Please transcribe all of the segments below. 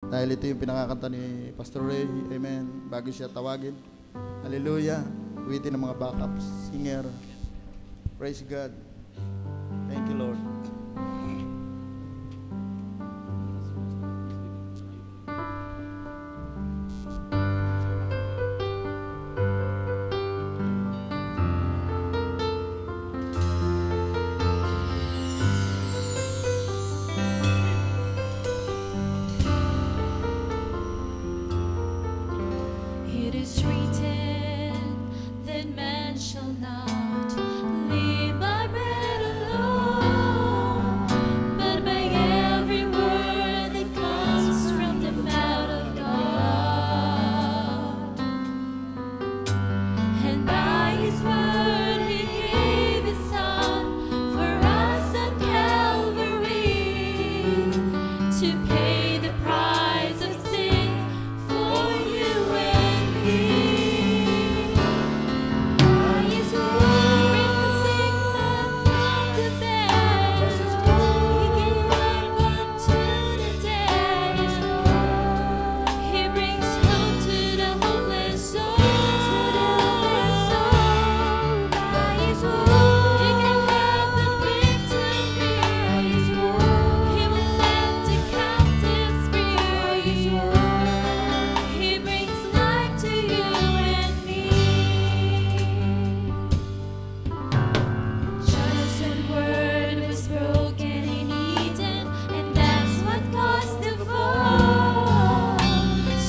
Dahil ito yung pinakakanta ni Pastor Ray. Amen. Bago siya tawagin. Hallelujah. Uwitin ng mga backup singer. Praise God. Thank you, Lord. It is written that man shall not live by bread alone, but by every word that comes from the mouth of God. And by His word He gave His Son for us on Calvary to pay the price of sin for you and me. By His word brings the sickness from the bed. He gives life unto the dead. He brings hope to the hopeless soul. By His word you can have the victory. He will set the captives free. He brings life to you and me. Just one word was broken in Eden, and that's what caused the fall.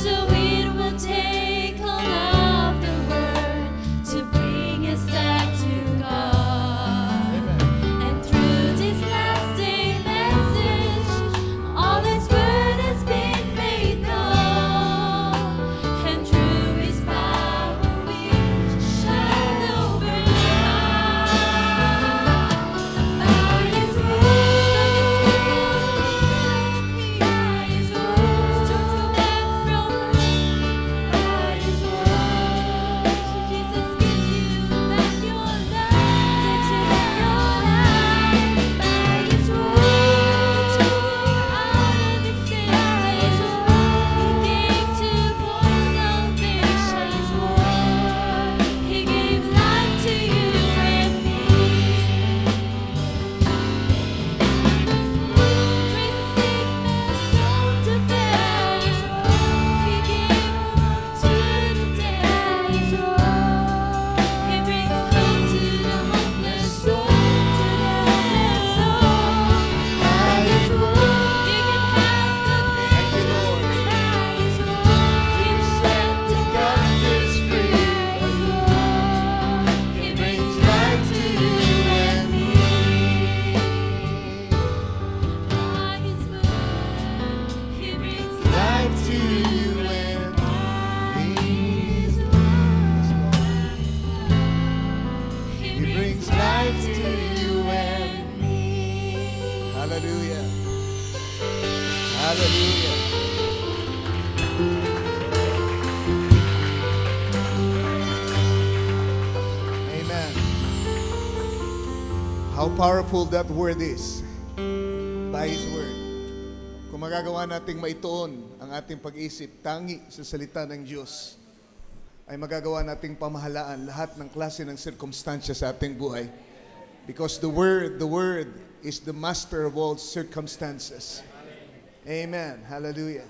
So it will take hold of the word to bring us back to God. And through this lasting message, all His word has been made known. And through His power we shall overcome. By His word, by His word, storms go back from by His word, Jesus gives you back your life, gives you back your life. By His word, the joy out of existence. He came to pour salvation. He gave life to you and me. Raise the sick man from the bed. He gave hope to the dead. He brings hope to the hopeless soul. By His word you can have the victory. By His word He will set the captives free. He brings life to you and me. By His word He brings life to you and me. He brings life to you and me. Hallelujah. Hallelujah. Amen. How powerful that word is. By His word. Kung magagawa nating maituon ang ating pag-isip tangi sa salita ng Diyos, ay magagawa nating pamahalaan lahat ng klase ng sirkumstansya sa ating buhay. Because the word is the master of all circumstances. Amen. Hallelujah.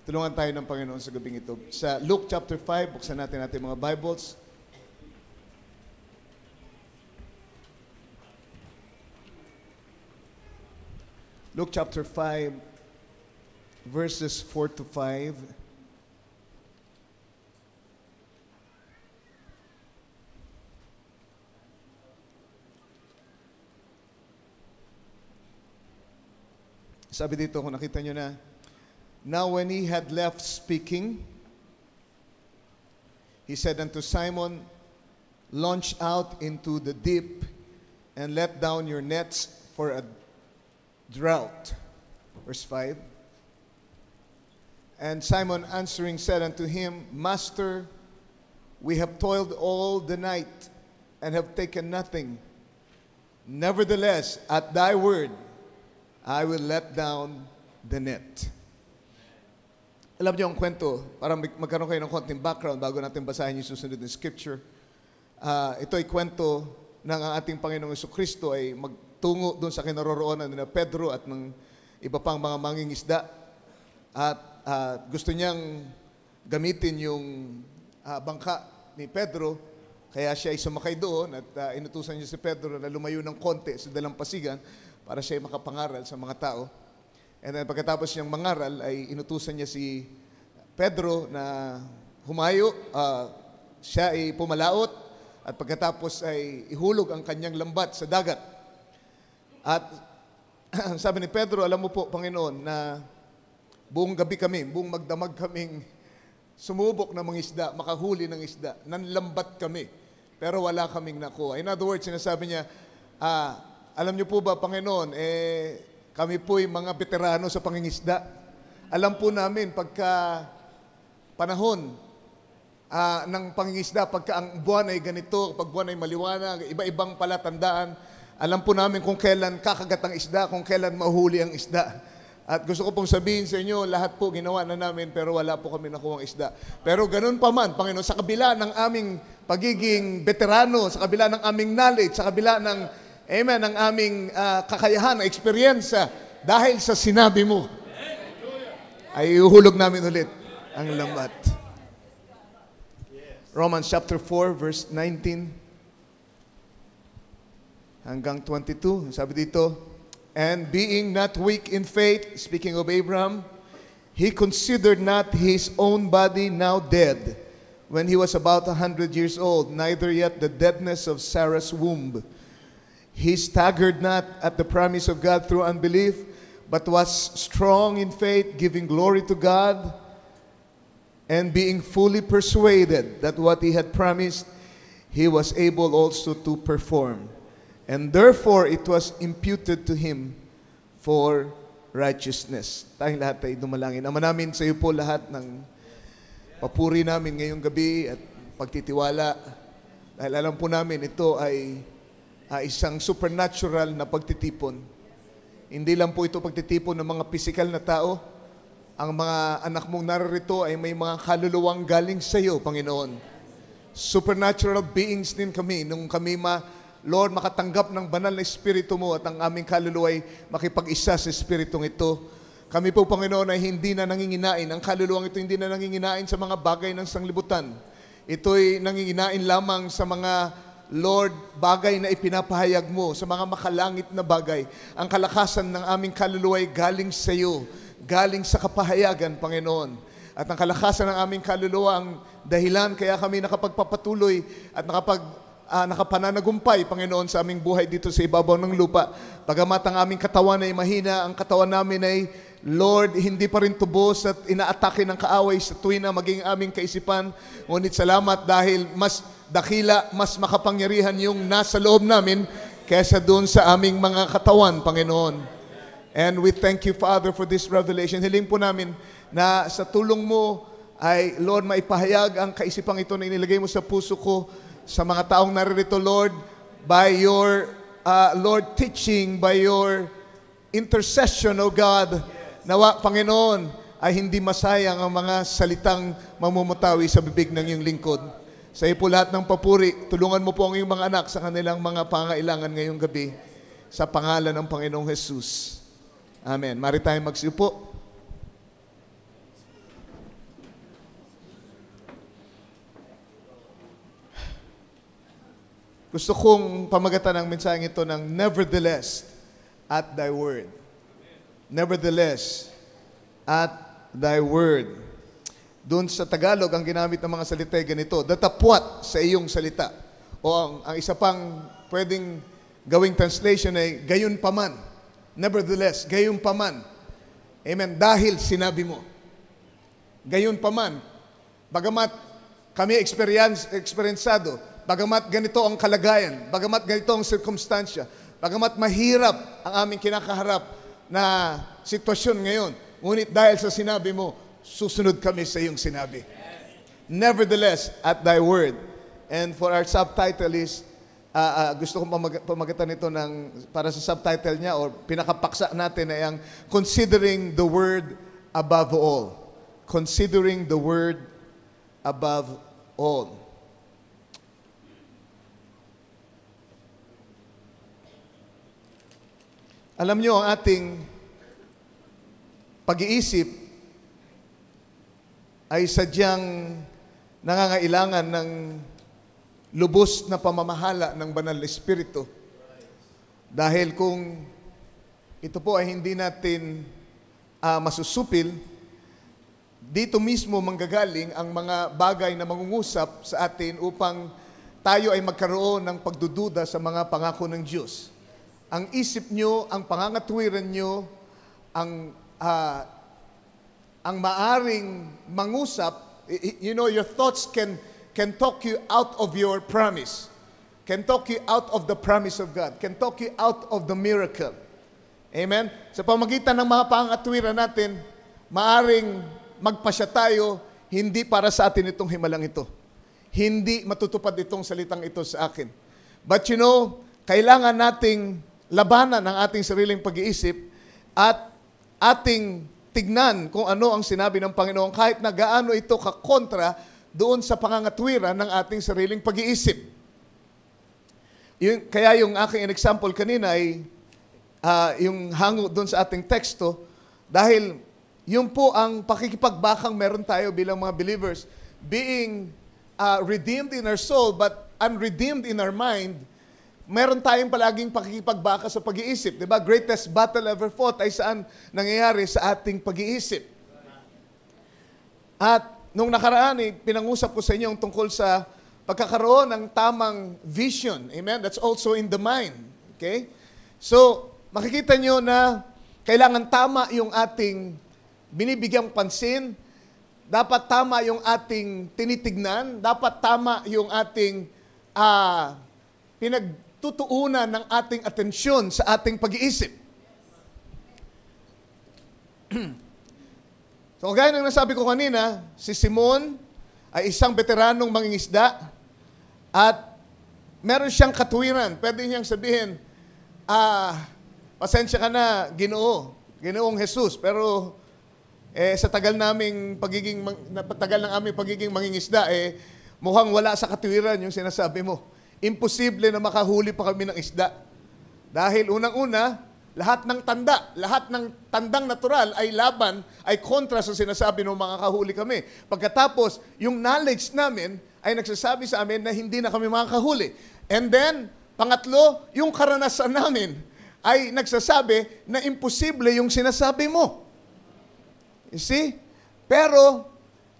Tulungan tayo ng Panginoon sa gabing ito. Sa Luke chapter 5, buksan natin mga Bibles. Luke chapter 5, verses 4 to 5. Sabi dito, kung nakita nyo na, now when He had left speaking, He said unto Simon, launch out into the deep and let down your nets for a drought. Verse 5. And Simon answering said unto Him, Master, we have toiled all the night and have taken nothing. Nevertheless, at thy word, I will let down the net. Alam niyo ang kwento, para magkaroon kayo ng konting background bago natin basahin yung susunod na scripture. Ito ay kwento ng ang ating Panginoong Jesucristo ay magtungo doon sa kinaroroonan ni Pedro at ng iba pang mga mangingisda. At gusto niyang gamitin yung bangka ni Pedro, kaya siya ay sumakay doon at inutusan niya si Pedro na lumayo ng konti sa dalampasigan para siya ay makapangaral sa mga tao. And then pagkatapos niyang mangaral ay inutusan niya si Pedro na humayo, siya ay pumalaot at pagkatapos ay ihulog ang kanyang lambat sa dagat. At sabi ni Pedro, alam mo po Panginoon na buong gabi kami, buong magdamag kaming sumubok na mga isda, makahuli ng isda, nanlambat kami, pero wala kaming nakuha. In other words, sinasabi niya, alam niyo po ba Panginoon, kami po'y mga veterano sa pangingisda. Alam po namin pagka panahon ng pangingisda, pagka ang buwan ay ganito, pag buwan ay maliwanag, iba-ibang palatandaan, alam po namin kung kailan kakagat ang isda, kung kailan mahuli ang isda. At gusto ko pong sabihin sa inyo, lahat po ginawa na namin pero wala po kami nakuha ang isda. Pero ganun pa man, Panginoon, sa kabila ng aming pagiging veterano, sa kabila ng aming knowledge, sa kabila ng amen, ang aming kakayahan, eksperyensya, dahil sa sinabi mo, ay uhulog namin ulit ang lambat. Romans chapter 4, verse 19 hanggang 22. Sabi dito, and being not weak in faith, speaking of Abraham, he considered not his own body now dead, when he was about 100 years old, neither yet the deadness of Sarah's womb. He staggered not at the promise of God through unbelief, but was strong in faith, giving glory to God, and being fully persuaded that what he had promised, he was able also to perform. And therefore, it was imputed to him for righteousness. Tayong lahat ay dumalangin. Ama namin sa iyo po lahat ng papuri namin ngayong gabi at pagtitiwala. Dahil alam po namin ito ay isang supernatural na pagtitipon. Hindi lang po ito pagtitipon ng mga pisikal na tao. Ang mga anak mong naririto ay may mga kaluluwang galing sa iyo, Panginoon. Supernatural beings din kami nung kami Lord, makatanggap ng banal na Espiritu mo at ang aming kaluluwa ay makipag-isa sa Espiritong ito. Kami po, Panginoon, ay hindi na nanginginain. Ang kaluluwang ito hindi na nanginginain sa mga bagay ng sanglibutan. Ito'y nanginginain lamang sa mga Lord, bagay na ipinapahayag mo, sa mga makalangit na bagay. Ang kalakasan ng aming kaluluwa ay galing sa iyo, galing sa kapahayagan, Panginoon. At ang kalakasan ng aming kaluluwa ang dahilan kaya kami nakapagpapatuloy at nakapananagumpay, Panginoon, sa aming buhay dito sa ibabaw ng lupa. Bagamat ang aming katawan ay mahina, ang katawan namin ay, Lord, hindi pa rin tubos at inaatake ng kaaway sa tuwin na maging aming kaisipan. Ngunit salamat dahil mas dakila, mas makapangyarihan yung nasa loob namin kaysa doon sa aming mga katawan, Panginoon. And we thank you, Father, for this revelation. Hiling po namin na sa tulong mo ay, Lord, maipahayag ang kaisipang ito na inilagay mo sa puso ko sa mga taong naririto, Lord, by your, Lord, teaching, by your intercession, O God, nawa, Panginoon, ay hindi masayang ang mga salitang mamumutawi sa bibig ng iyong lingkod. Sa iyo po lahat ng papuri, tulungan mo po ang iyong mga anak sa kanilang mga pangailangan ngayong gabi, sa pangalan ng Panginoong Jesus. Amen. Mari tayong magsiupo. Gusto kong pamagatan ang mensaheng ito ng nevertheless at thy word. Nevertheless at thy word. Doon sa Tagalog, ang ginamit ng mga salita ay ganito, datapwat sa iyong salita. O ang isa pang pwedeng gawing translation ay gayon paman. Nevertheless, gayon paman. Amen. Dahil sinabi mo. Gayon paman. Bagamat kami eksperyensado, bagamat ganito ang kalagayan, bagamat ganito ang sirkumstansya, bagamat mahirap ang aming kinakaharap na sitwasyon ngayon, ngunit dahil sa sinabi mo, susunod kami sa iyong sinabi. Nevertheless, at thy word. And for our subtitle is, gusto kong pamagatan ito para sa subtitle niya, or pinakapaksa natin ay ang considering the word above all. considering the word above all. Alam nyo, ang ating pag-iisip ay sadyang nangangailangan ng lubos na pamamahala ng Banal na Espiritu. Dahil kung ito po ay hindi natin masusupil, dito mismo manggagaling ang mga bagay na mangungusap sa atin upang tayo ay magkaroon ng pagdududa sa mga pangako ng Diyos. Ang isip nyo, ang pangangatwiran nyo, ang maaring mangusap, you know, your thoughts can talk you out of your promise, can talk you out of the promise of God, can talk you out of the miracle. Amen? Sa pamagitan ng mga pangangatwiran natin, maaring magpasya tayo, hindi para sa atin itong himalang ito. Hindi matutupad itong salitang ito sa akin. But you know, kailangan nating labanan ang ating sariling pag-iisip at ating tignan kung ano ang sinabi ng Panginoon kahit na gaano ito kakontra doon sa pangangatwiran ng ating sariling pag-iisip. Kaya yung aking example kanina ay yung hango doon sa ating teksto dahil yun po ang pakikipagbakang meron tayo bilang mga believers, being redeemed in our soul but unredeemed in our mind. Meron tayong palaging pakikipagbaka sa pag-iisip. Diba? Greatest battle ever fought ay saan nangyayari sa ating pag-iisip. At nung nakaraan, pinangusap ko sa inyo tungkol sa pagkakaroon ng tamang vision. Amen? That's also in the mind. Okay? So, makikita nyo na kailangan tama yung ating binibigyang pansin, dapat tama yung ating tinitignan, dapat tama yung ating pinagtutuunan ng ating atensyon sa ating pag-iisip. So, gaya ng nasabi ko kanina, si Simon ay isang veteranong mangingisda at meron siyang katwiran. Pwede niyang sabihin, pasensya ka na, Ginoong Jesus, pero sa tagal ng aming pagiging mangingisda, mukhang wala sa katwiran yung sinasabi mo. Imposible na makahuli pa kami ng isda. Dahil unang-una, lahat ng tandang natural ay laban, ay kontra sa sinasabi ng makakahuli kami. Pagkatapos, yung knowledge namin ay nagsasabi sa amin na hindi na kami makakahuli. And then, pangatlo, yung karanasan namin ay nagsasabi na imposible yung sinasabi mo. You see? Pero,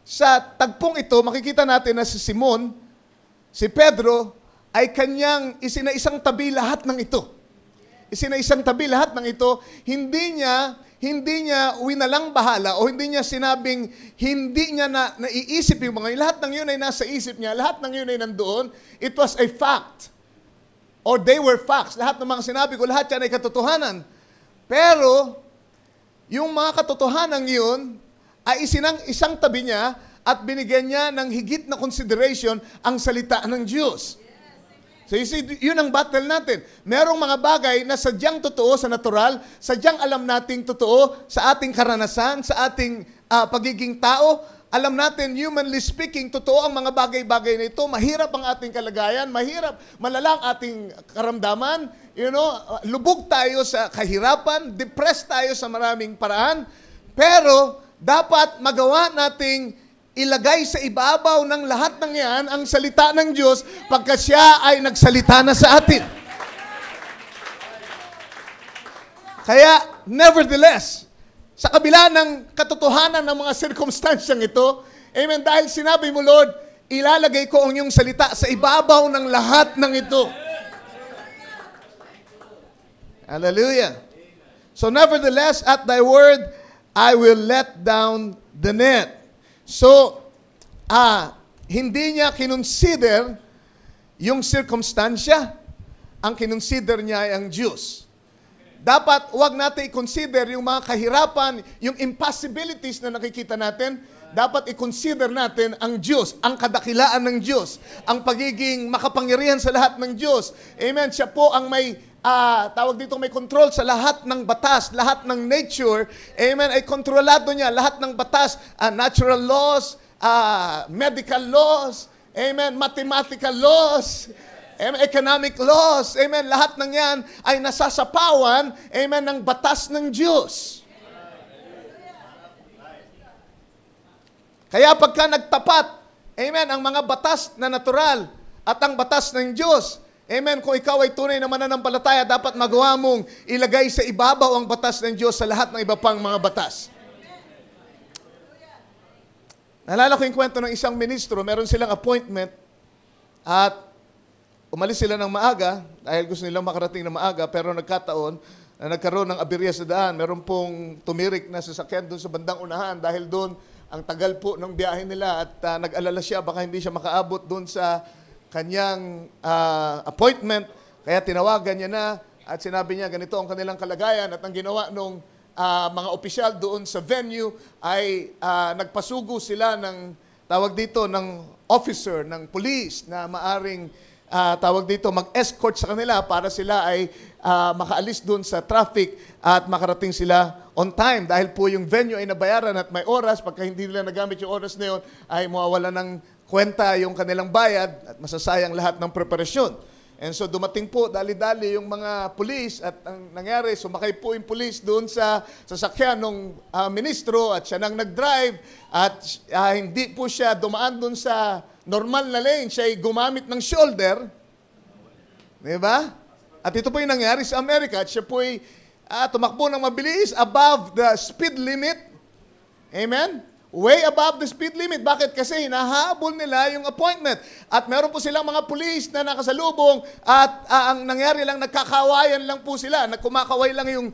sa tagpong ito, makikita natin na si Simon, si Pedro, ay kanyang isinaisang tabi lahat ng ito. Isinaisang tabi lahat ng ito, hindi niya winalang bahala o hindi niya sinabing, hindi niya naiisip yung mga yun. Lahat ng yun ay nasa isip niya, lahat ng yun ay nandoon. It was a fact. Or they were facts. Lahat ng mga sinabi ko, lahat yan ay katotohanan. Pero, yung mga katotohanan yun, ay isang tabi niya at binigyan niya ng higit na consideration ang salita ng Diyos. So you see, yun ang battle natin. Merong mga bagay na sadyang totoo sa natural, sadyang alam nating totoo sa ating karanasan, sa ating pagiging tao. Alam natin, humanly speaking, totoo ang mga bagay-bagay na ito. Mahirap ang ating kalagayan, malala ang ating karamdaman. You know, lubog tayo sa kahirapan, depressed tayo sa maraming paraan. Pero, dapat magawa nating ilagay sa ibabaw ng lahat ng yan ang salita ng Diyos pagka siya ay nagsalita na sa atin. Kaya, nevertheless, sa kabila ng katotohanan ng mga sirkumstansyang ito, amen, dahil sinabi mo, Lord, ilalagay ko ang iyong salita sa ibabaw ng lahat ng ito. Hallelujah. So nevertheless, at thy word, I will let down the net. So, hindi niya kinonsider yung circumstansya. Ang kinonsider niya ay ang Diyos. Dapat wag natin i-consider yung mga kahirapan, yung impossibilities na nakikita natin. Dapat i-consider natin ang Diyos, ang kadakilaan ng Diyos, ang pagiging makapangyarihan sa lahat ng Diyos. Amen. Siya po ang may tawag dito, may control sa lahat ng batas, lahat ng nature. Amen. Ay kontrolado niya lahat ng batas, natural laws, medical laws, amen, mathematical laws, amen, economic laws, amen, lahat ng yan ay nasasapawan, amen, ng batas ng Diyos. Kaya pagka nagtapat, amen, ang mga batas na natural at ang batas ng Diyos, amen, kung ikaw ay tunay na mananampalataya, dapat magawa mong ilagay sa ibabaw ang batas ng Diyos sa lahat ng iba pang mga batas. Naalala ko yung kwento ng isang ministro, meron silang appointment at umalis sila ng maaga dahil gusto nilang makarating ng maaga, pero nagkataon na nagkaroon ng aberya sa daan. Meron pong tumirik na sasakyan doon sa bandang unahan dahil doon ang tagal po ng biyahe nila at nag-alala siya baka hindi siya makaabot doon sa kanyang appointment. Kaya tinawagan niya na at sinabi niya ganito ang kanilang kalagayan at ang ginawa nung mga opisyal doon sa venue ay nagpasugo sila ng tawag dito ng officer ng police na maaring tawag dito mag-escort sa kanila para sila ay makaalis doon sa traffic at makarating sila on time dahil po yung venue ay nabayaran at may oras. Pagka hindi nila nagamit yung oras na yun ay mawawala ng kwenta yung kanilang bayad at masasayang lahat ng preparasyon. And so dumating po dali-dali yung mga pulis at ang nangyari, sumakay po yung pulis doon sa sasakyan ng ministro at siya nang nag-drive at hindi po siya dumaan doon sa normal na lane, siya ay gumamit ng shoulder. Di ba? At ito po yung nangyari sa Amerika at siya po ay tumakbo ng mabilis above the speed limit. Amen? Way above the speed limit. Bakit? Kasi hinahabol nila yung appointment. At meron po silang mga pulis na nakasalubong at ang nangyari lang, nagkakawayan lang po sila. Nagkumakaway lang yung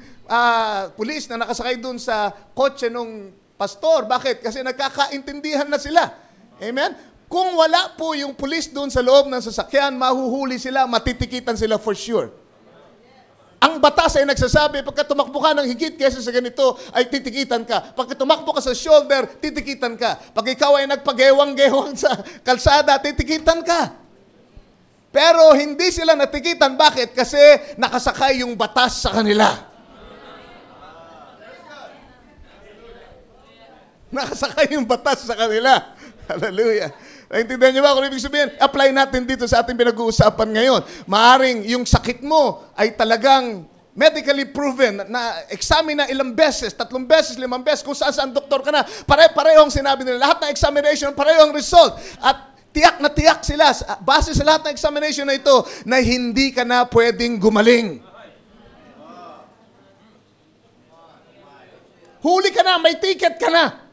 pulis na nakasakay dun sa kotse ng pastor. Bakit? Kasi nagkakaintindihan na sila. Amen? Kung wala po yung pulis dun sa loob ng sasakyan, mahuhuli sila, matitikitan sila for sure. Ang batas ay nagsasabi, pagka tumakbo ka ng higit kaysa sa ganito, ay titikitan ka. Pagka tumakbo ka sa shoulder, titikitan ka. Pag ikaw ay nagpagewang-gewang sa kalsada, titikitan ka. Pero hindi sila natikitan. Bakit? Kasi nakasakay yung batas sa kanila. Nakasakay yung batas sa kanila. Hallelujah. Naintindihan niyo ba kung ibig sabihin? Apply natin dito sa ating pinag-uusapan ngayon. Maaring yung sakit mo ay talagang medically proven, na examine na ilang beses, 3 beses, 5 beses, kung saan doktor ka na. Pare-parehong sinabi nila. Lahat ng examination, parehong result. At tiyak na tiyak sila, base sa lahat ng examination na ito, na hindi ka na pwedeng gumaling. Huli ka na, may ticket ka na.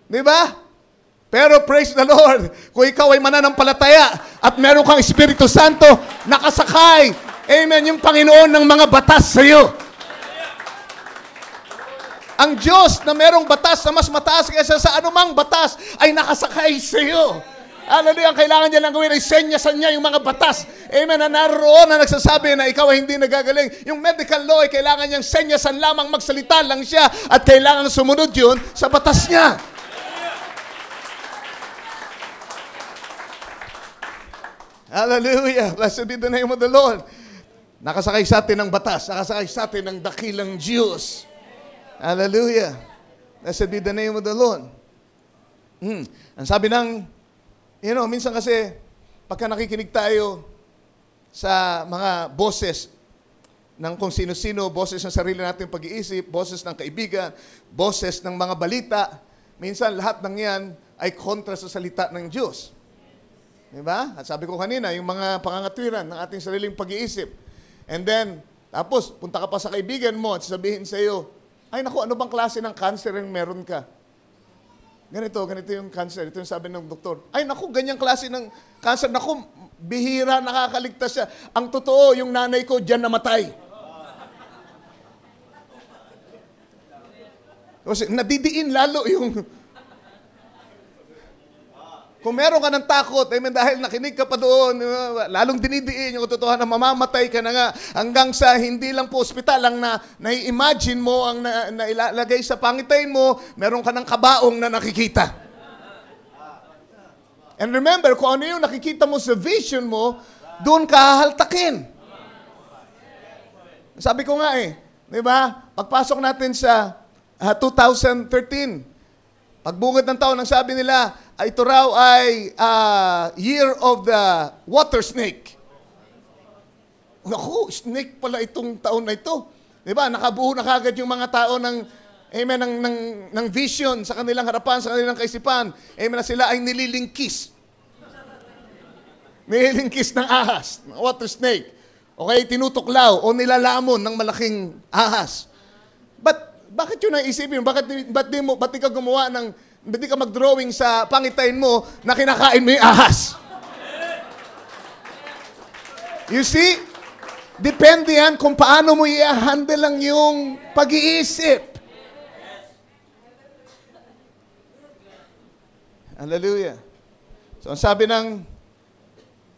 Di ba? Pero praise the Lord, kung ikaw ay mananampalataya at meron kang Espiritu Santo, nakasakay, amen, yung Panginoon ng mga batas sa iyo. Ang Diyos na merong batas na mas mataas kaysa sa anumang batas ay nakasakay sa iyo. Hallelujah, ang kailangan niya lang gawin ay senyasan niya yung mga batas. Amen, na naroon na nagsasabi na ikaw ay hindi nagagaling. Yung medical law ay kailangan niyang senyasan lamang, magsalita lang siya at kailangan sumunod yun sa batas niya. Hallelujah. Blessed be the name of the Lord. Nakasakay sa atin ng batas. Nakasakay sa atin ng dakilang Diyos. Hallelujah. Blessed be the name of the Lord. Ang sabi ng, minsan kasi, pagka nakikinig tayo sa mga boses ng kung sino-sino, boses ng sarili nating pag-iisip, boses ng kaibigan, boses ng mga balita, minsan lahat ng yan ay kontra sa salita ng Diyos. Diba? At sabi ko kanina, yung mga pangangatwiran ng ating sariling pag-iisip. And then, tapos, punta ka pa sa kaibigan mo at sabihin sa iyo, ay naku, ano bang klase ng cancer yung meron ka? Ganito yung cancer. Ito yung sabi ng doktor. Ay naku, ganyang klase ng cancer. Naku, bihira, nakakaligtas siya. Ang totoo, yung nanay ko, diyan namatay. Kasi nadidiin lalo yung... Kung meron ka ng takot, amen, dahil nakinig ka pa doon, lalong dinidiin yung katotohanan na mamamatay ka na nga hanggang sa hindi lang po ospital ang na-imagine mo, ang nailalagay sa pangitain mo, meron ka ng kabaong na nakikita. And remember, kung ano yung nakikita mo sa vision mo, doon ka hahaltakin. Sabi ko nga di ba? Pagpasok natin sa 2013, pagbungad ng taon, ang sabi nila, ito raw ay year of the water snake. Naku, snake pala itong taon na ito. Di ba? Nakabuo na kagad yung mga tao amen, ng vision sa kanilang harapan, sa kanilang kaisipan. Amen, na sila ay nililingkis. Nililingkis ng ahas, ng water snake. Okay, tinutuklaw o nilalamon ng malaking ahas. Bakit yun naisipin? Ba't di ka gumawa ba't di ka mag-drawing sa pangitain mo na kinakain mo yung ahas? You see? Depende yan kung paano mo i-handle ang yung pag-iisip. Hallelujah. So, ang sabi ng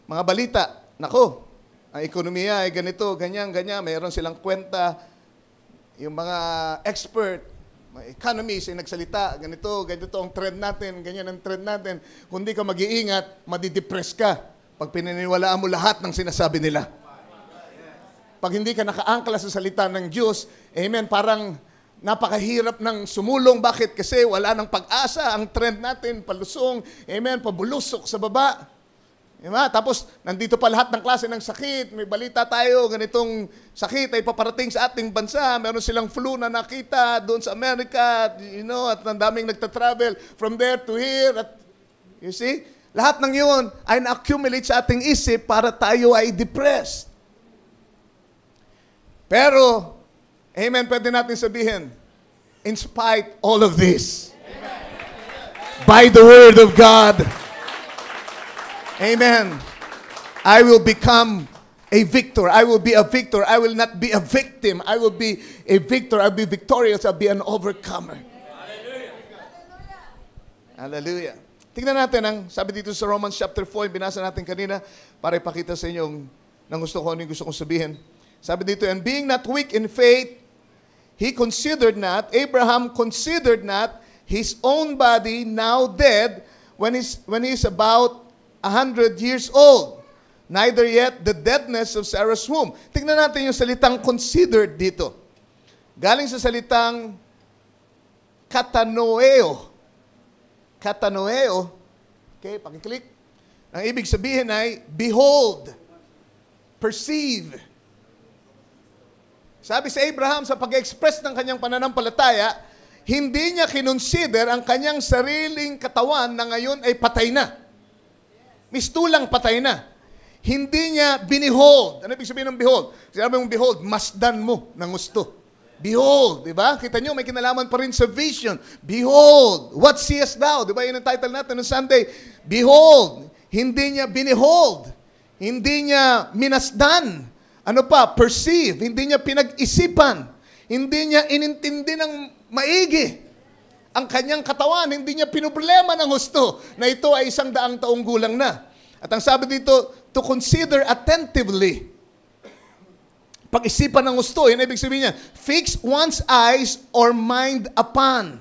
mga balita, nako, ang ekonomiya ay ganito, ganyan, mayroon silang kwenta, yung mga expert, mga economists ay nagsalita, ganito ang trend natin, ganyan ang trend natin. Kung di ka mag-iingat, madidepress ka pag pininiwalaan mo lahat ng sinasabi nila. Pag hindi ka nakaangkla sa salita ng Diyos, amen, parang napakahirap ng sumulong. Bakit? Kasi wala nang pag-asa. Ang trend natin, palusong, amen, pabulusok sa baba. Diba? Tapos, nandito pa lahat ng klase ng sakit. May balita tayo, ganitong sakit ay paparating sa ating bansa. Meron silang flu na nakita doon sa Amerika, at ang daming nagta-travel from there to here. At, you see? Lahat ng yun ay na-accumulate sa ating isip para tayo ay depressed. Pero, amen, pwede natin sabihin, in spite all of this, by the Word of God, amen, I will become a victor. I will be a victor. I will not be a victim. I will be a victor. I'll be victorious. I'll be an overcomer. Hallelujah. Hallelujah. Tingnan natin ang sabi dito sa Romans chapter 4, binasa natin kanina para ipakita sa inyo ng gusto ko, ano yung gusto kong sabihin. Sabi dito, and being not weak in faith, Abraham considered not his own body now dead when he's about 100 years old, neither yet the deadness of Sarah's womb. Tingnan natin yung salitang considered dito. Galing sa salitang katanoeo. Katanoeo, okay, pakiclick. Ang ibig sabihin ay, behold, perceive. Sabi sa Abraham, sa pag-express ng kanyang pananampalataya, hindi niya kinonsider ang kanyang sariling katawan na ngayon ay patay na. Mistulang patay na. Hindi niya binihold. Ano ibig sabihin ng behold? Sabi mong behold, masdan mo ng gusto. Behold, di ba? Kita nyo, may kinalaman pa rin sa vision. Behold, what seest thou? Di ba yun ang title natin ng Sunday? Behold, hindi niya binihold. Hindi niya minasdan. Ano pa? Perceive. Hindi niya pinag-isipan. Hindi niya inintindi ng maigi. Ang kanyang katawan, hindi niya pinoblema ng gusto na ito ay 100 taong gulang na. At ang sabi dito, to consider attentively. Pag-isipan ng gusto, yun ibig sabihin niya, fix one's eyes or mind upon.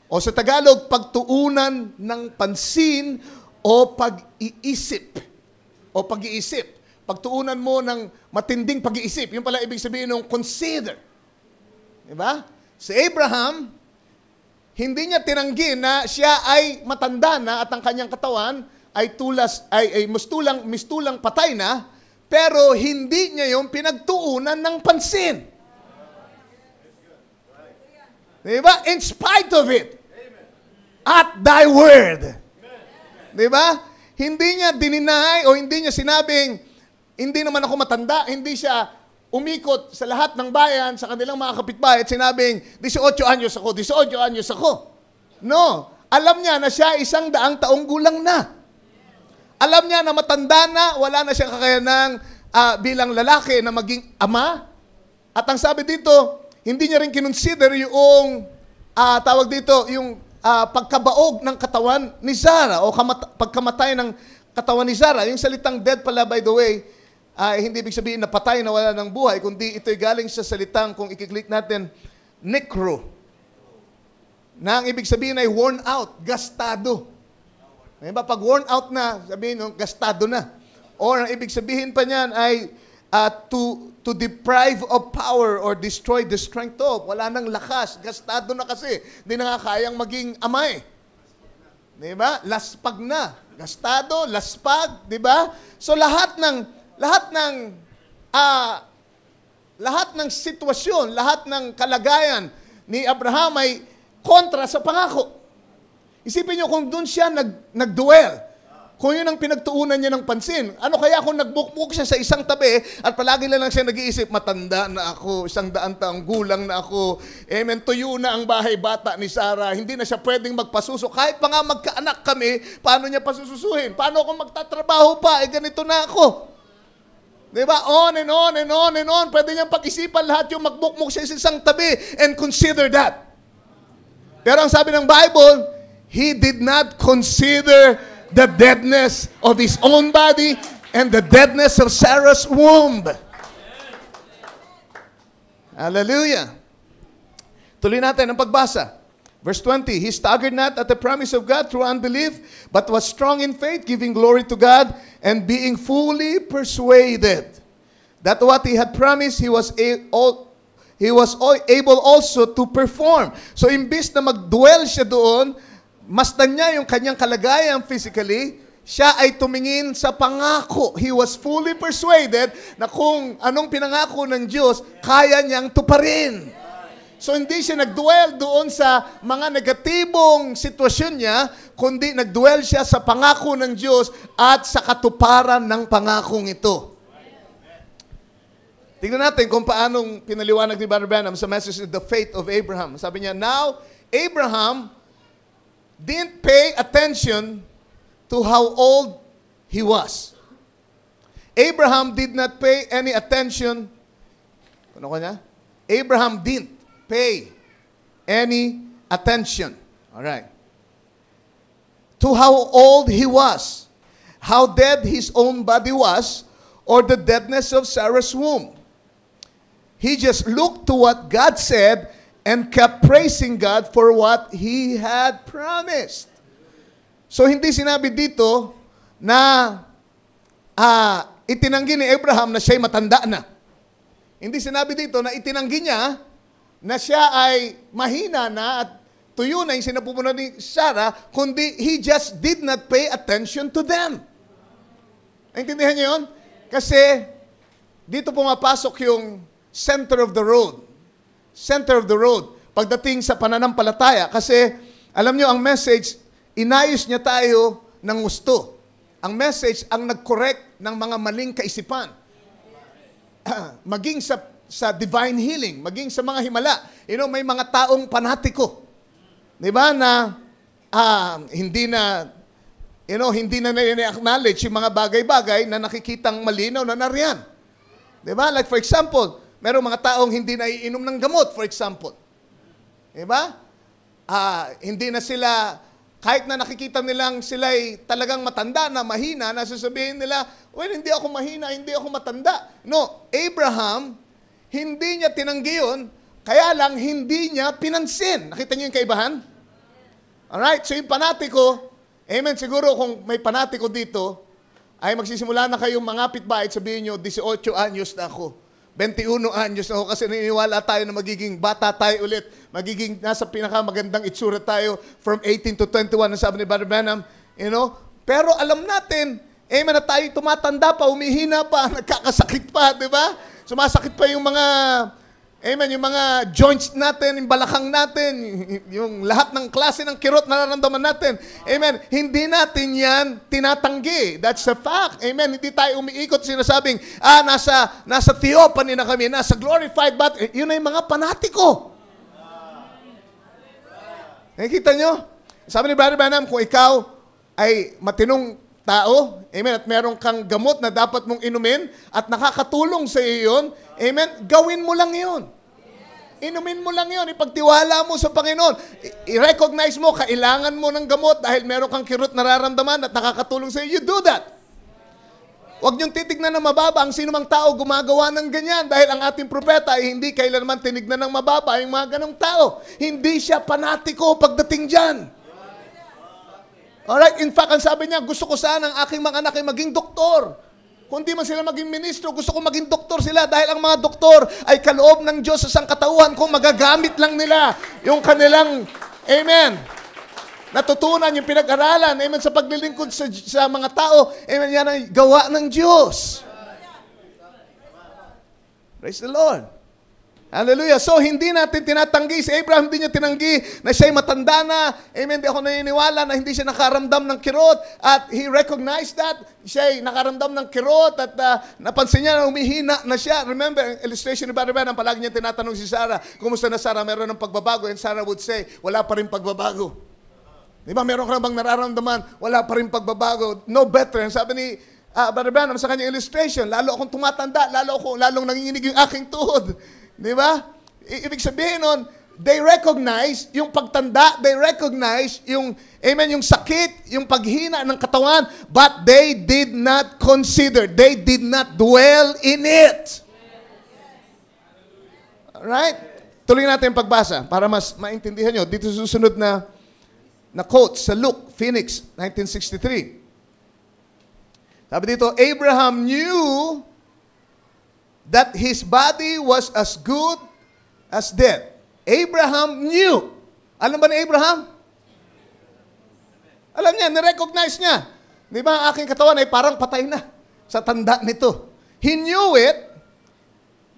O sa Tagalog, pagtuunan ng pansin o pag-iisip. O pag-iisip. Pagtuunan mo ng matinding pag-iisip. Yun pala ibig sabihin ng consider. Diba? Si Abraham, hindi niya tinanggi na siya ay matanda na at ang kanyang katawan ay mistulang patay na, pero hindi niya yung pinagtuunan ng pansin. Diba? In spite of it. At thy word. Diba? Hindi niya dininay o hindi niya sinabing, hindi naman ako matanda, hindi siya umikot sa lahat ng bayan, sa kanilang mga kapitbahay at sinabing, 18 anyos ako, 18 anyos ako. No. Alam niya na siya 100 taong gulang na. Alam niya na matanda na, wala na siyang kakayanang bilang lalaki na maging ama. At ang sabi dito, hindi niya rin kinonsider yung, tawag dito, yung pagkabaog ng katawan ni Sarah o pagkamatay ng katawan ni Sarah. Yung salitang dead pala, by the way, hindi ibig sabihin na patay na wala ng buhay, kundi ito'y galing sa salitang, kung i-click natin, necro. Na ang ibig sabihin ay worn out, gastado. Diba? Pag worn out na, sabihin, gastado na. Or ang ibig sabihin pa niyan ay to deprive of power or destroy the strength of. Wala nang lakas. Gastado na kasi. Hindi na nga kayang maging amay. Di ba? Laspag na. Gastado, laspag, di ba? So lahat ng sitwasyon, lahat ng kalagayan ni Abraham ay kontra sa pangako. Isipin niyo kung doon siya nag-duel. Kung yun ang pinagtuunan niya ng pansin. Ano kaya kung nagbukbuk siya sa isang tabi at palagi lang siya nag-iisip, matanda na ako, 100 taong gulang na ako, amen, tuyo na ang bahay bata ni Sarah, hindi na siya pwedeng magpasuso. Kahit pa nga magkaanak kami, paano niya pasususuhin? Paano kung magtatrabaho pa? Ganito na ako. Diba? On and on and on and on. Pwede niyang pag-isipan lahat yung magbukmuk siya sa isang tabi and consider that. Pero ang sabi ng Bible, he did not consider the deadness of his own body and the deadness of Sarah's womb. Hallelujah. Tuloy natin ang pagbasa. Verse 20, he staggered not at the promise of God through unbelief, but was strong in faith, giving glory to God, and being fully persuaded that what he had promised, he was able also to perform. So imbis na mag-dwell siya doon, masdan niya yung kanyang kalagayan physically, siya ay tumingin sa pangako. He was fully persuaded na kung anong pinangako ng Diyos, kaya niyang tuparin. So hindi siya nag-dwell doon sa mga negatibong sitwasyon niya, kundi nag-dwell siya sa pangako ng Diyos at sa katuparan ng pangakong ito. Tingnan natin kung paanong pinaliwanag ni Brother Branham sa message The Faith of Abraham. Sabi niya, now, Abraham didn't pay attention to how old he was. Abraham did not pay any attention. Ano kanya? Abraham didn't pay any attention. All right. To how old he was, how dead his own body was, or the deadness of Sarah's womb. He just looked to what God said and kept praising God for what He had promised. So, hindi sinabi dito na itinanggi ni Abraham na siya'y matanda na. Hindi sinabi dito na itinanggi niya na siya ay mahina na at tuyo na yung sinapupunan ni Sarah, kundi he just did not pay attention to them. Naintindihan niyo yun? Kasi dito pumapasok yung center of the road. Center of the road. Pagdating sa pananampalataya. Kasi, alam nyo, ang message, inayos niya tayo ng gusto. Ang message, ang nag-correct ng mga maling kaisipan. Maging sa divine healing, maging sa mga himala. You know, may mga taong panatiko. Di ba, na hindi na na-acknowledge yung mga bagay-bagay na nakikitang malinaw na nariyan. Di ba? Like for example, merong mga taong hindi na iinom ng gamot, for example. Diba? Hindi na sila, kahit na nakikita nilang sila'y talagang matanda na mahina, nasasabihin nila, well, hindi ako mahina, hindi ako matanda. No, Abraham, hindi niya tinanggi yun, kaya lang hindi niya pinansin. Nakita niyo yung kaibahan? Alright, so yung panatiko, amen, siguro kung may panatiko dito, ay magsisimula na kayong mangapit bahay at sabihin nyo, 18 anyos na ako. 21 anyos na ako kasi naniniwala tayo na magiging bata tayo ulit. Magiging nasa pinakamagandang itsura tayo from 18 to 21, ang sabi ni Brother Branham. You know? Pero alam natin, amen, na tayo tumatanda pa, umihina pa, nagkakasakit pa, di ba? Sumasakit pa yung mga, amen, yung mga joints natin, yung balakang natin, yung lahat ng klase ng kirot na nararamdaman natin. Amen. Hindi natin yan tinatanggi. That's a fact. Amen. Hindi tayo umiikot sinasabing, nasa theophany na kami, nasa glorified body. Yun ay mga panatiko. Nakikita nyo? Sabi ni Brother Branham, kung ikaw ay matinong tao, amen, at meron kang gamot na dapat mong inumin at nakakatulong sa iyo yun, amen, gawin mo lang yun. Inumin mo lang yun, ipagtiwala mo sa Panginoon. I-recognize mo, kailangan mo ng gamot dahil meron kang kirot nararamdaman at nakakatulong sa iyo. You do that. Huwag niyong titignan ng mababa ang sinumang tao gumagawa ng ganyan dahil ang ating propeta ay hindi kailanman tinignan ng mababa yung mga ganong tao. Hindi siya panatiko pagdating dyan. Alright, in fact, ang sabi niya, gusto ko sana ang aking mga anak ay maging doktor. Kung di man sila maging ministro, gusto ko maging doktor sila dahil ang mga doktor ay kaloob ng Diyos sa sangkatauhan kung magagamit lang nila yung kanilang, amen, natutunan, yung pinag-aralan, amen, sa paglilingkod sa mga tao, amen, yan ay gawa ng Diyos. Praise the Lord. Hallelujah. So, hindi natin tinatanggi. Si Abraham, hindi niya tinanggi na siya'y matanda na. Amen. Di ako naniniwala na hindi siya nakaramdam ng kirot. At he recognized that. Siya'y nakaramdam ng kirot at napansin niya na humihina na siya. Remember, illustration ni Brother Branham, palagi niya tinatanong si Sarah, kumusta na Sarah? Meron ng pagbabago. And Sarah would say, wala pa rin pagbabago. Di ba? Meron ka na bang nararamdaman? Wala pa rin pagbabago. No better. And sabi ni Brother Branham sa kanyang illustration, lalo akong tumatanda, lalong nanginginig yung aking tuhod. Di ba? Ibig sabihin nun, they recognize yung pagtanda, they recognize yung, amen, yung sakit, yung paghina ng katawan, but they did not consider, they did not dwell in it. Alright? Tuloy natin yung pagbasa para mas maintindihan nyo. Dito susunod na quote sa Luke, Phoenix, 1963. Sabi dito, Abraham knew that his body was as good as dead. Abraham knew. Alam ba ni Abraham? Alam niya, nirecognize niya. Di ba, ang aking katawan ay parang patay na sa tanda nito. He knew it.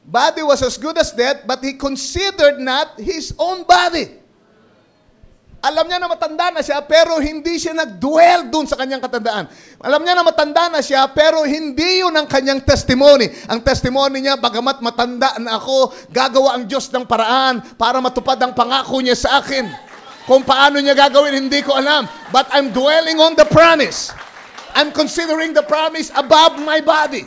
Body was as good as dead, but he considered not his own body. Alam niya na matanda na siya, pero hindi siya nag-dwell dun sa kanyang katandaan. Alam niya na matanda na siya, pero hindi yun ang kanyang testimony. Ang testimony niya, bagamat matanda na ako, gagawa ang Diyos ng paraan para matupad ang pangako niya sa akin. Kung paano niya gagawin, hindi ko alam. But I'm dwelling on the promise. I'm considering the promise above my body.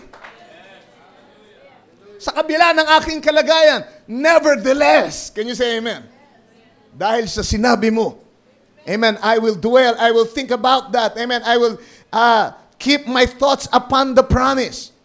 Sa kabila ng aking kalagayan, nevertheless, can you say amen? Dahil sa sinabi mo, amen, I will dwell, I will think about that. Amen, I will keep my thoughts upon the promise.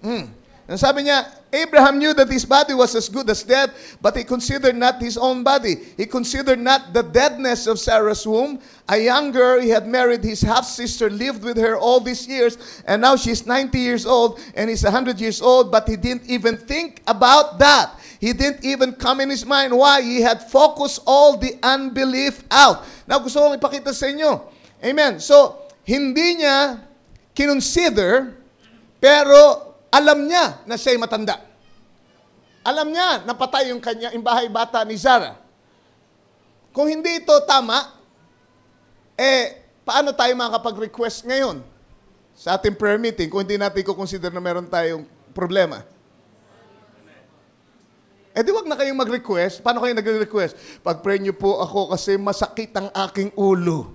And sabi niya, Abraham knew that his body was as good as dead, but he considered not his own body. He considered not the deadness of Sarah's womb. A young girl, he had married his half-sister, lived with her all these years, and now she's 90 years old, and he's 100 years old, but he didn't even think about that. He didn't even come in his mind. Why? He had focused all the unbelief out. Now, gusto kong ipakita sa inyo. Amen. So, hindi niya kinonsider, pero alam niya na siya'y matanda. Alam niya na patay yung bahay bata ni Sarah. Kung hindi ito tama, paano tayo makakapag-request ngayon sa ating prayer meeting kung hindi natin i-consider na meron tayong problema? Di wag na kayong mag-request. Paano kayo nag-request? Pag-pray niyo po ako kasi masakit ang aking ulo.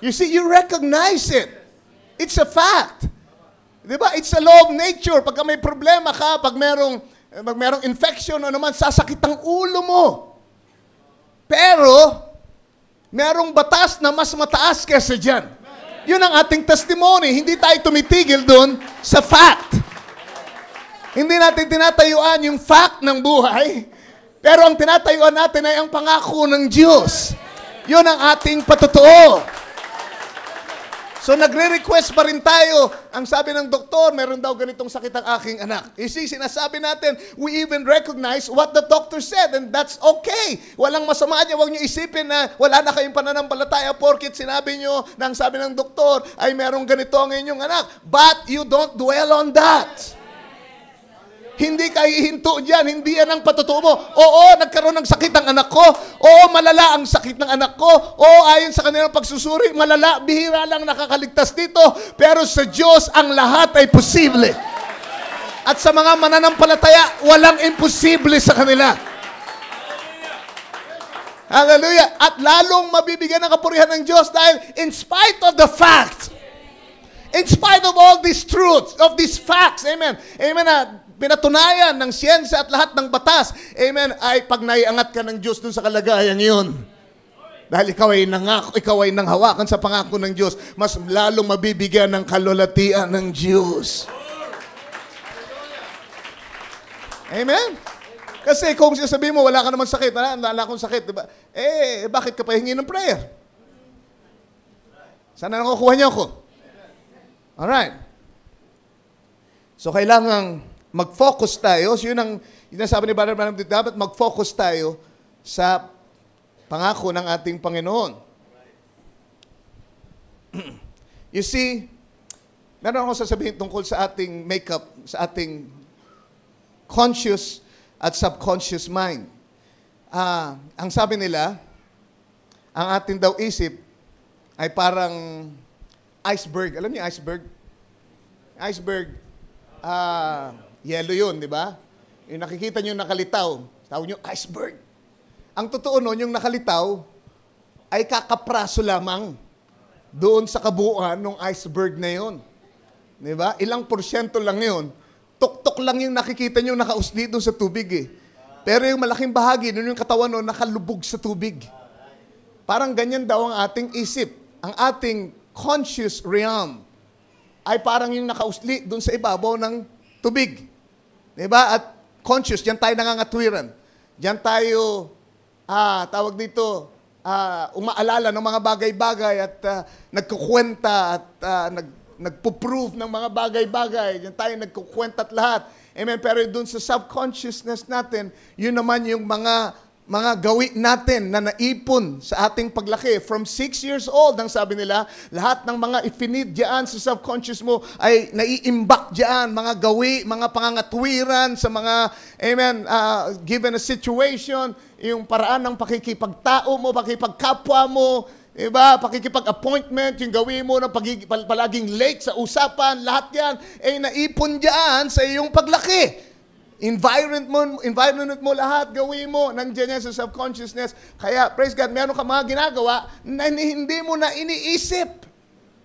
You see, you recognize it. It's a fact. Di ba? It's a law of nature. Pagka may problema ka, pag merong infection o naman, sasakit ang ulo mo. Pero, merong batas na mas mataas kesa dyan. Yun ang ating testimony. Hindi tayo tumitigil dun sa fact. Hindi natin tinatayuan yung fact ng buhay, pero ang tinatayuan natin ay ang pangako ng Diyos. Yun ang ating patotoo. So nagre-request pa rin tayo. Ang sabi ng doktor, meron daw ganitong sakit ang aking anak. You see, sinasabi natin, we even recognize what the doctor said, and that's okay. Walang masama niya. Huwag niyo isipin na wala na kayong pananampalataya porket sinabi niyo na ang sabi ng doktor ay merong ganito ang inyong anak. But you don't dwell on that. Hindi ka hihinto dyan. Hindi yan ang patotoo mo. Oo, nagkaroon ng sakit ang anak ko. Oo, malala ang sakit ng anak ko. Oo, ayon sa kanilang pagsusuri, malala, bihira lang nakakaligtas dito. Pero sa Diyos, ang lahat ay posible. At sa mga mananampalataya, walang imposible sa kanila. Hallelujah. At lalong mabibigyan ng kapurihan ng Diyos dahil in spite of the fact, in spite of all these truths, of these facts, amen, amen, pinatunayan ng siyensya at lahat ng batas, amen, ay pag naiangat ka ng Diyos dun sa kalagayan yun. Dahil ikaw ay nangako, ikaw ay nanghawakan sa pangako ng Diyos, mas lalong mabibigyan ng kalulatian ng Diyos. Amen? Kasi kung sasabihin mo, wala ka naman sakit, wala akong sakit, diba? Bakit ka pa hingi ng prayer? Sana nakukuha niyo ako. Alright. So, kailangang mag-focus tayo. So, yun ang sabi ni Brother Branham, dapat mag-focus tayo sa pangako ng ating Panginoon. You see, meron ako sasabihin tungkol sa ating makeup, sa ating conscious at subconscious mind. Ang sabi nila, ang ating daw isip ay parang iceberg. Alam niyo iceberg? Iceberg, yellow yun, di ba? Yung nakikita niyo nakalitaw, tawag niyo iceberg. Ang totoo nun, yung nakalitaw ay kakapraso lamang doon sa kabuuan ng iceberg na yun. Di ba? Ilang porsyento lang yun. Tok-tok lang yung nakikita niyo nakausli doon sa tubig eh. Pero yung malaking bahagi, nun yung katawan nun, nakalubog sa tubig. Parang ganyan daw ang ating isip. Ang ating conscious realm ay parang yung nakausli doon sa ibabaw ng tubig. Diba? At conscious, diyan tayo nangangatwiran. Diyan tayo, tawag dito, umaalala ng mga bagay-bagay at nagkukwenta at nagpo-prove ng mga bagay-bagay. Diyan tayo nagkukwenta at lahat. Amen. Pero doon sa subconsciousness natin, yun naman yung mga gawi natin na naipon sa ating paglaki. From 6 years old, ang sabi nila, lahat ng mga ifinid diyan sa subconscious mo ay naiimbak diyan, mga gawi, mga pangangatwiran sa mga, amen, given a situation, yung paraan ng pakikipagtao mo, pakikipagkapwa mo, iba, pakikipag-appointment, yung gawin mo ng palaging late sa usapan, lahat yan ay naipon diyan sa iyong paglaki. Environment mo lahat, gawin mo, nandiyan yan sa subconsciousness. Kaya, praise God, meron ka mga ginagawa na hindi mo na iniisip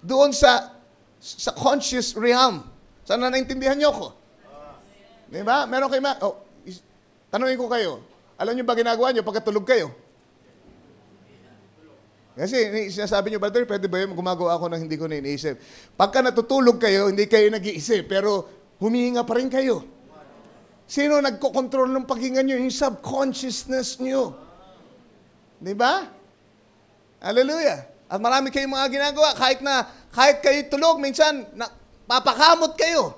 doon sa conscious realm. Sana naintindihan niyo ko? Diba? Meron kayo tanungin ko kayo, alam niyo ba ginagawa niyo pagkatulog kayo? Kasi sinasabi niyo, brother, pwede ba yun gumagawa ako ng hindi ko na iniisip? Pagka natutulog kayo, hindi kayo nag-iisip, pero humihinga pa rin kayo. Sino nagkokontrol ng paghinga nyo? Yung subconsciousness nyo. Di ba? Hallelujah. At marami kayong mga ginagawa. Kahit kayo tulog, minsan, papakamot kayo.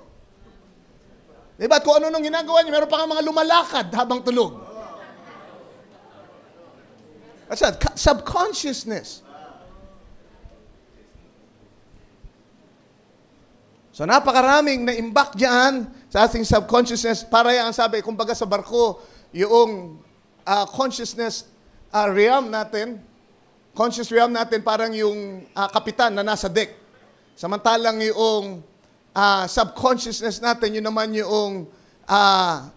Di ba? At kung ano nung ginagawa nyo, meron pa nga mga lumalakad habang tulog. That's that. Subconsciousness. So napakaraming na-imbak dyan sa ating subconsciousness. Para yan, sabi, kumbaga sa barko, yung consciousness realm natin, conscious realm natin, parang yung kapitan na nasa deck. Samantalang yung subconsciousness natin, yun naman yung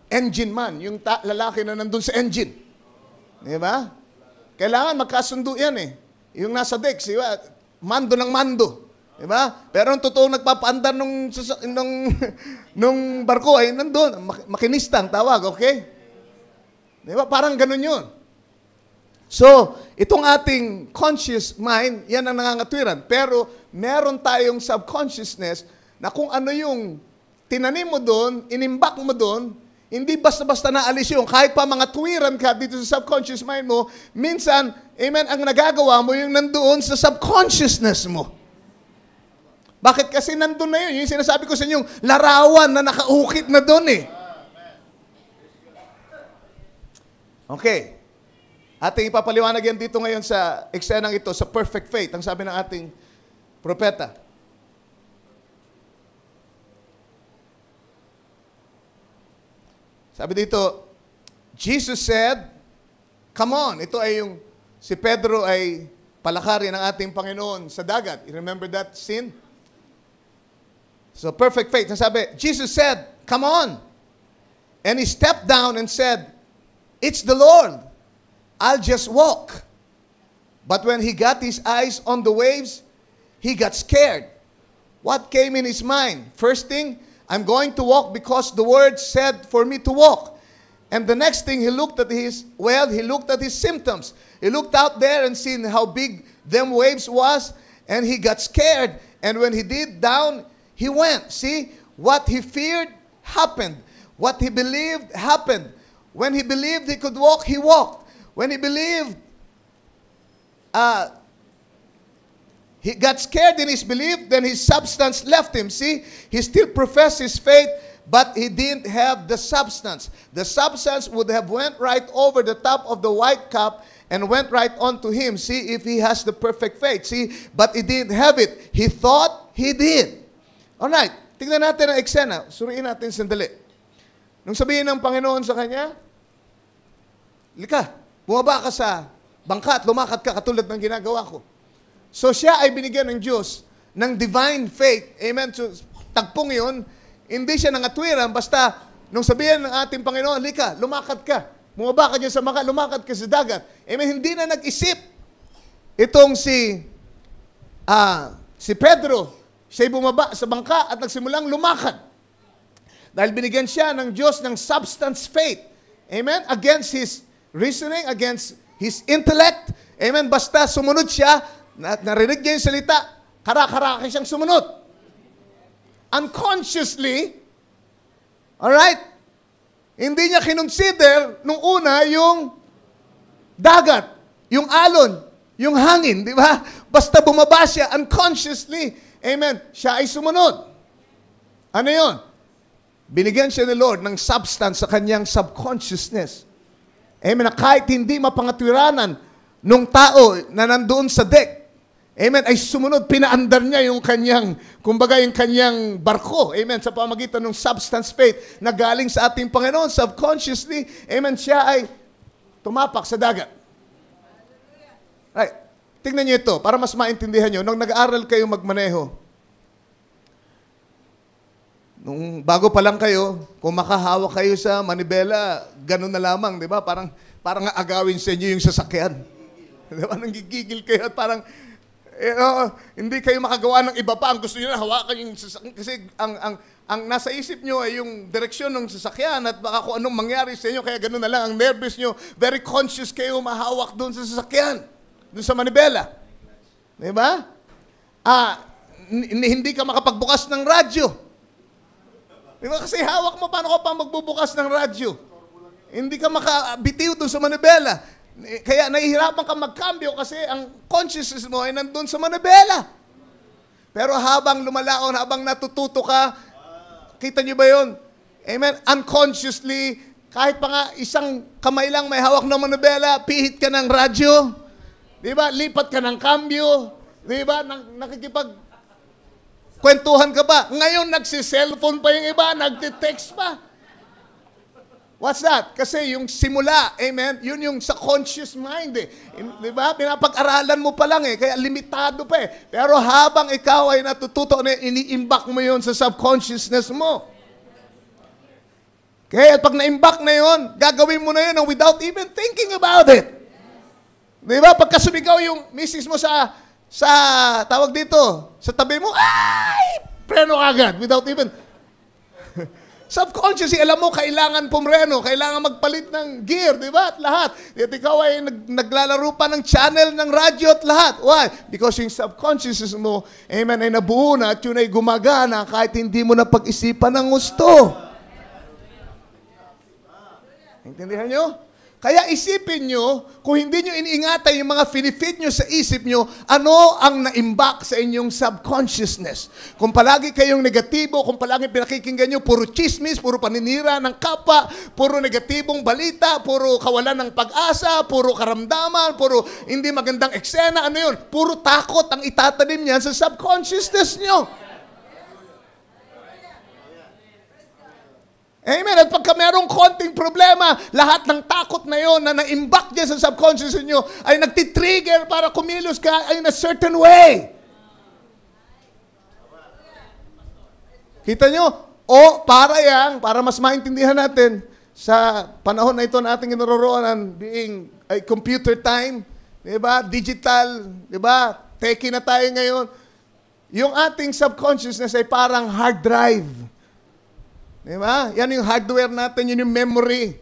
engine man, yung lalaki na nandun sa engine. Di ba? Kailangan magkasundo yan eh. Yung nasa deck, mando ng mando. Diba? Pero ang totoong nagpapaandar nung barko ay nandun. Makinista ang tawag, okay? Diba? Parang ganun yun. So, itong ating conscious mind, yan ang nangangatwiran. Pero, meron tayong subconsciousness na kung ano yung tinanim mo doon, inimbak mo doon, hindi basta-basta naalis yung kahit pa mga tuwiran ka dito sa subconscious mind mo, minsan, amen, ang nagagawa mo yung nandoon sa subconsciousness mo. Bakit? Kasi nandun na yun. Yung sinasabi ko sa inyong larawan na nakaukit na doon eh. Okay. Ating ipapaliwanag yan dito ngayon sa eksenang ito, sa perfect faith, ang sabi ng ating propeta. Sabi dito, Jesus said, come on. Ito ay yung, si Pedro ay palakari ng ating Panginoon sa dagat. You remember that scene? So, perfect faith. Sabi, Jesus said, come on. And he stepped down and said, it's the Lord. I'll just walk. But when he got his eyes on the waves, he got scared. What came in his mind? First thing, I'm going to walk because the word said for me to walk. And the next thing, he looked at his symptoms. He looked out there and seen how big them waves was, and he got scared. And when he did down, he went. See, what he feared happened. What he believed happened. When he believed he could walk, he walked. When he believed he got scared in his belief, then his substance left him. See, he still professed his faith, but he didn't have the substance. The substance would have went right over the top of the white cup and went right onto him. See if he has the perfect faith. See, but he didn't have it. He thought he did. Alright, tingnan natin ang eksena. Suriin natin sandali. Nung sabihin ng Panginoon sa kanya, lika, bumaba ka sa bangka at lumakad ka katulad ng ginagawa ko. So siya ay binigyan ng Diyos ng divine faith. Amen. So, tagpong yun, hindi siya nangatwiran, basta nung sabihin ng ating Panginoon, lika, lumakad ka. Bumaba ka dyan sa bangka, lumakad ka sa dagat. Amen. Hindi na nag-isip itong si Pedro. Siya'y bumaba sa bangka at nagsimulang lumakad. Dahil binigyan siya ng Diyos ng substance faith. Amen? Against his reasoning, against his intellect. Amen? Basta sumunod siya, narinig niya yung salita, karakaraki siyang sumunod. Unconsciously, alright, hindi niya kinonsider nung una yung dagat, yung alon, yung hangin, di ba? Basta bumaba siya unconsciously. Amen. Siya ay sumunod. Ano yun? Binigyan siya ni Lord ng substance sa kanyang subconsciousness. Amen. Na kahit hindi mapangatwiranan nung tao na nandoon sa deck, amen, ay sumunod, pinaandar niya yung kanyang, kumbaga yung kanyang barko. Amen. Sa pamagitan ng substance faith na galing sa ating Panginoon, subconsciously, amen, siya ay tumapak sa dagat. Right. Tingnan niyo ito, para mas maintindihan niyo. Nung nag-aaral kayo magmaneho, nung bago pa lang kayo, kung makahawak kayo sa manibela, ganun na lamang, di ba? Parang agawin sa inyo yung sasakyan. Di ba? Nanggigigil kayo at parang, hindi kayo makagawa ng iba pa. Ang gusto niyo na hawakan yung sasakyan. Kasi ang nasa isip niyo ay yung direksyon ng sasakyan at baka kung anong mangyari sa inyo, kaya ganun na lang. Ang nervous niyo, very conscious kayo mahawak doon sa sasakyan. Doon sa manibela. Di ba? Hindi ka makapagbukas ng radyo. Di ba? Kasi hawak mo, paano ka pa magbubukas ng radyo? Hindi ka makabitiw doon sa manibela. Kaya nahihirapan ka magkambyo kasi ang consciousness mo ay nandun sa manibela. Pero habang lumalaon, habang natututo ka, kita niyo ba yun? Amen? Unconsciously, kahit pa nga isang kamay lang may hawak na manibela, pihit ka ng radyo. Di ba? Lipat ka ng kambyo. Di ba? Kwentuhan ka pa. Ngayon, nagsi-cellphone pa yung iba, nagte-text pa. What's that? Kasi yung simula, amen, yun yung sa conscious mind eh. Di ba? Pinapag-aralan mo pa lang eh, kaya limitado pa eh. Pero habang ikaw ay natututo, ini-imbak mo yun sa subconsciousness mo. Kaya pag na-imbak na yun, gagawin mo na yun without even thinking about it. Di ba? Pagka sumigaw yung misis mo sa tawag dito, sa tabi mo, ay! Preno agad without even subconsciously, alam mo, kailangan pumreno, kailangan magpalit ng gear, di ba? At lahat. At ikaw ay naglalaro pa ng channel ng radyo at lahat. Why? Because yung subconscious mo, amen, ay nabuo na at yun ay gumagana kahit hindi mo na pag-isipan ng gusto. Intindihan nyo? Kaya isipin nyo, kung hindi nyo iniingatan yung mga finifeed nyo sa isip nyo, ano ang naimbak sa inyong subconsciousness? Kung palagi kayong negatibo, kung palagi pinakikinggan nyo, puro chismis, puro paninira ng kapwa, puro negatibong balita, puro kawalan ng pag-asa, puro karamdaman, puro hindi magandang eksena, ano yun? Puro takot ang itatanim niyan sa subconsciousness nyo. Amen. At pagka merong konting problema, lahat ng takot na yon na na-imbak dyan sa subconscious nyo ay nagtitrigger para kumilos ka in a certain way. Kita nyo? O para mas maintindihan natin, sa panahon na ito na ating inaroroonan, being a computer time, diba? Digital, diba? Techie na tayo ngayon. Yung ating subconsciousness ay parang hard drive. Diba? Yan yung hardware natin, yun yung memory.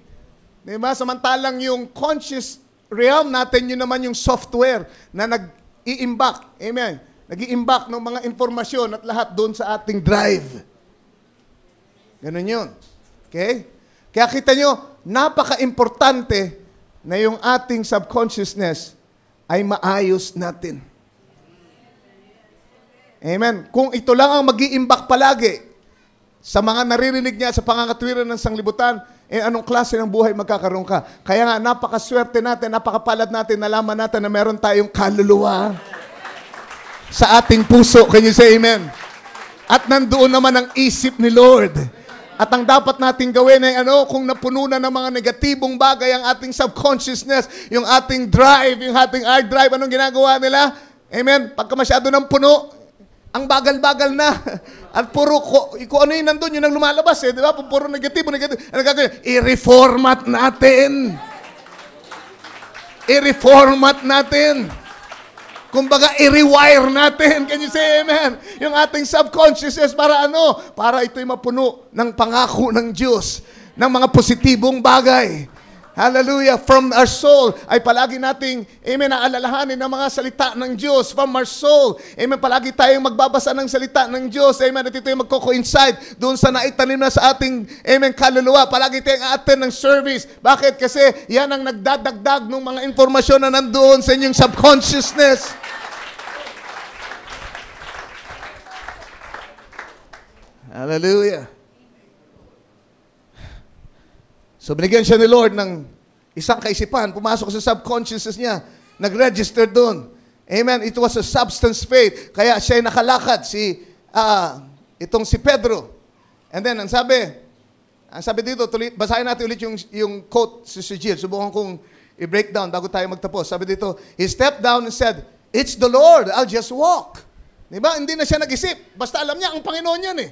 Diba? Samantalang yung conscious realm natin, yun naman yung software na nag-i-imbak. Amen. Nag-i-imbak ng mga informasyon at lahat doon sa ating drive. Ganun yun. Okay? Kaya kita nyo, napaka-importante na yung ating subconsciousness ay maayos natin. Amen. Kung ito lang ang mag-iimbak palagi sa mga naririnig niya sa pangangatwiran ng sanglibutan, anong klase ng buhay magkakaroon ka? Kaya nga, napakaswerte natin, napakapalad natin, nalaman natin na meron tayong kaluluwa sa ating puso. Can you say amen? At nandoon naman ang isip ni Lord. At ang dapat nating gawin ay kung napuno na ng mga negatibong bagay ang ating subconsciousness, yung ating drive, yung ating hard drive, anong ginagawa nila? Amen? Pagka masyado ng puno, ang bagal-bagal na. At puro, kung ano yung nandun, yun ang lumalabas di ba? Puro negatibo. Ano gagawin? I-reformat natin. I-reformat natin. Kumbaga, i-rewire natin. Can you say amen? Yung ating subconsciousness para Para ito'y mapuno ng pangako ng Diyos, ng mga positibong bagay. Hallelujah. From our soul ay palagi nating, amen, naalalahanin ng mga salita ng Diyos. From our soul, amen, palagi tayong magbabasa ng salita ng Diyos. Amen, at ito yung magko-coincide doon sa naitanim na sa ating, amen, kaluluwa. Palagi tayong attend ng service. Bakit? Kasi yan ang nagdadagdag ng mga informasyon na nandoon sa inyong subconsciousness. Hallelujah. So binigyan siya ni Lord ng isang kaisipan, pumasok sa subconsciousness niya, nag-register doon. Amen. It was a substance faith. Kaya siya nakalakad, itong si Pedro. And then, ang sabi dito, basahin natin ulit yung quote si Jill. Subukan kong i-break down bago tayo magtapos. Sabi dito, he stepped down and said, "It's the Lord, I'll just walk." Diba? Hindi na siya nag-isip. Basta alam niya, ang Panginoon yun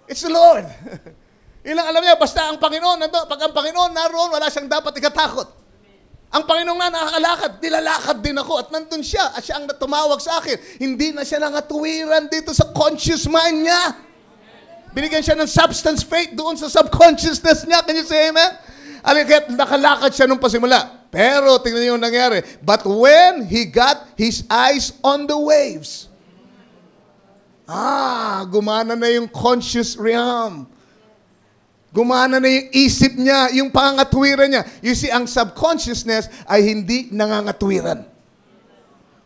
It's the Lord. Ilang alam niya, basta ang Panginoon, pag ang Panginoon naroon, wala siyang dapat ikatakot. Ang Panginoon na nakakalakad, nilalakad din ako at nandun siya at siya ang tumawag sa akin. Hindi na siya nangatuwiran dito sa conscious mind niya. Binigyan siya ng substance faith doon sa subconsciousness niya. Can you say amen? Aligit, nakalakad siya nung pasimula. Pero, tingnan niyo yung nangyari. But when he got his eyes on the waves, gumana na yung conscious realm. Gumana na yung isip niya, yung pangangatwiran niya. You see, ang subconsciousness ay hindi nangangatwiran.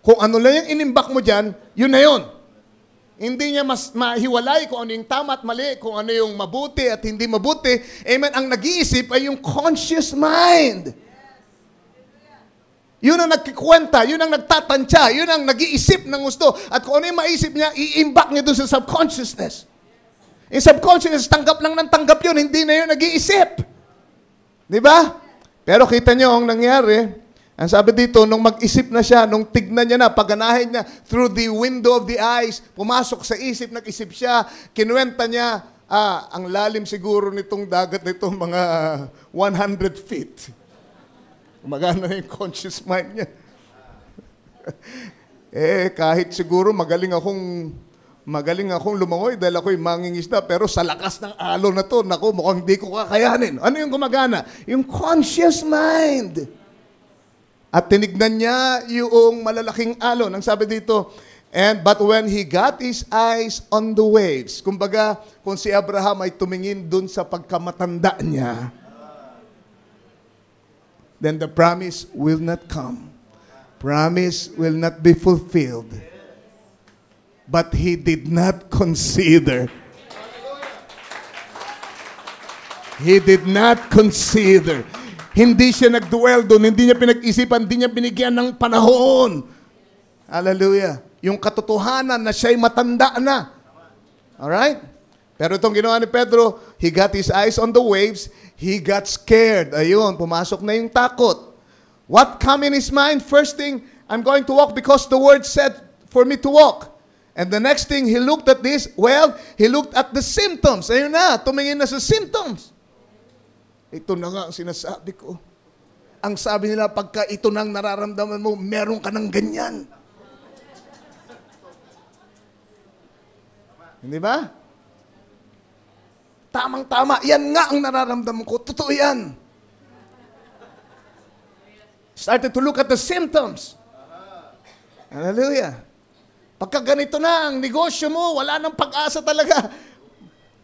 Kung ano lang yung inimbak mo dyan, yun na yun. Hindi niya mas mahiwalay kung ano yung tama at mali, kung ano yung mabuti at hindi mabuti. Amen. Ang nag-iisip ay yung conscious mind. Yun ang nagkikwenta, yun ang nagtatansya, yun ang nag-iisip ng gusto. At kung ano yung maisip niya, i-imbak niya doon sa subconsciousness. Yung subconsciousness, tanggap lang ng tanggap yun, hindi na yun nag-iisip. Di ba? Pero kita nyo ang nangyari, ang sabi dito, nung mag-isip na siya, nung tignan niya na, pagganahin niya, through the window of the eyes, pumasok sa isip, nag-isip siya, kinuwenta niya, ang lalim siguro nitong dagat nito, mga 100 feet. Magana na yung conscious mind niya. Kahit siguro magaling akong lumangoy dahil ako'y mangingisda, pero sa lakas ng alon na to, naku, mukhang hindi ko kakayanin. Ano yung gumagana? Yung conscious mind. At tinignan niya yung malalaking alon. Ang sabi dito, but when he got his eyes on the waves, kumbaga, kung si Abraham ay tumingin dun sa pagkamatanda niya, then the promise will not come. Promise will not be fulfilled. But he did not consider. He did not consider. Hindi siya nagduel doon, hindi niya pinag-isipan, hindi niya binigyan ng panahon. Hallelujah. Yung katotohanan na siya'y matanda na. Alright? Pero itong ginawa ni Pedro, he got his eyes on the waves, he got scared. Ayun, pumasok na yung takot. What come in his mind? First thing, I'm going to walk because the word said for me to walk. And the next thing, he looked at this, he looked at the symptoms. Ayun na, tumingin na sa symptoms. Ito na nga ang sinasabi ko. Ang sabi nila, pagka ito nang nararamdaman mo, meron ka ng ganyan. Hindi ba? Tamang-tama. Yan nga ang nararamdaman ko. Totoo yan. Started to look at the symptoms. Hallelujah. Pagka ganito na ang negosyo mo, wala nang pag-asa talaga.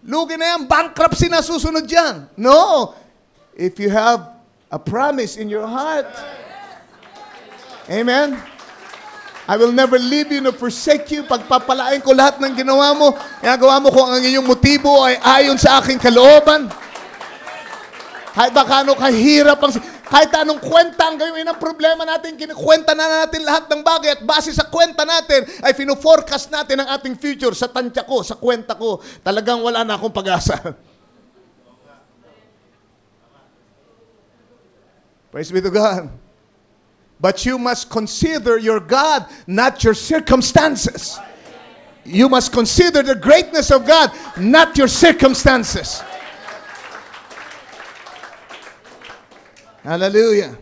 Lugi na yan. Bankruptcy na susunod yan. No. If you have a promise in your heart. Amen. I will never leave you nor forsake you. Pagpapalain ko lahat ng ginawa mo. Ginagawa mo kung ang inyong motibo ay ayon sa aking kalooban. Kahit baka ano kahirap kahit anong kwenta ang gawin ng problema natin, kinikwenta na natin lahat ng bagay at base sa kwenta natin ay fino-forecast natin ang ating future sa tansya ko, sa kwenta ko. Talagang wala na akong pag-asa. Praise be to God. But you must consider your God, not your circumstances. You must consider the greatness of God, not your circumstances. Hallelujah.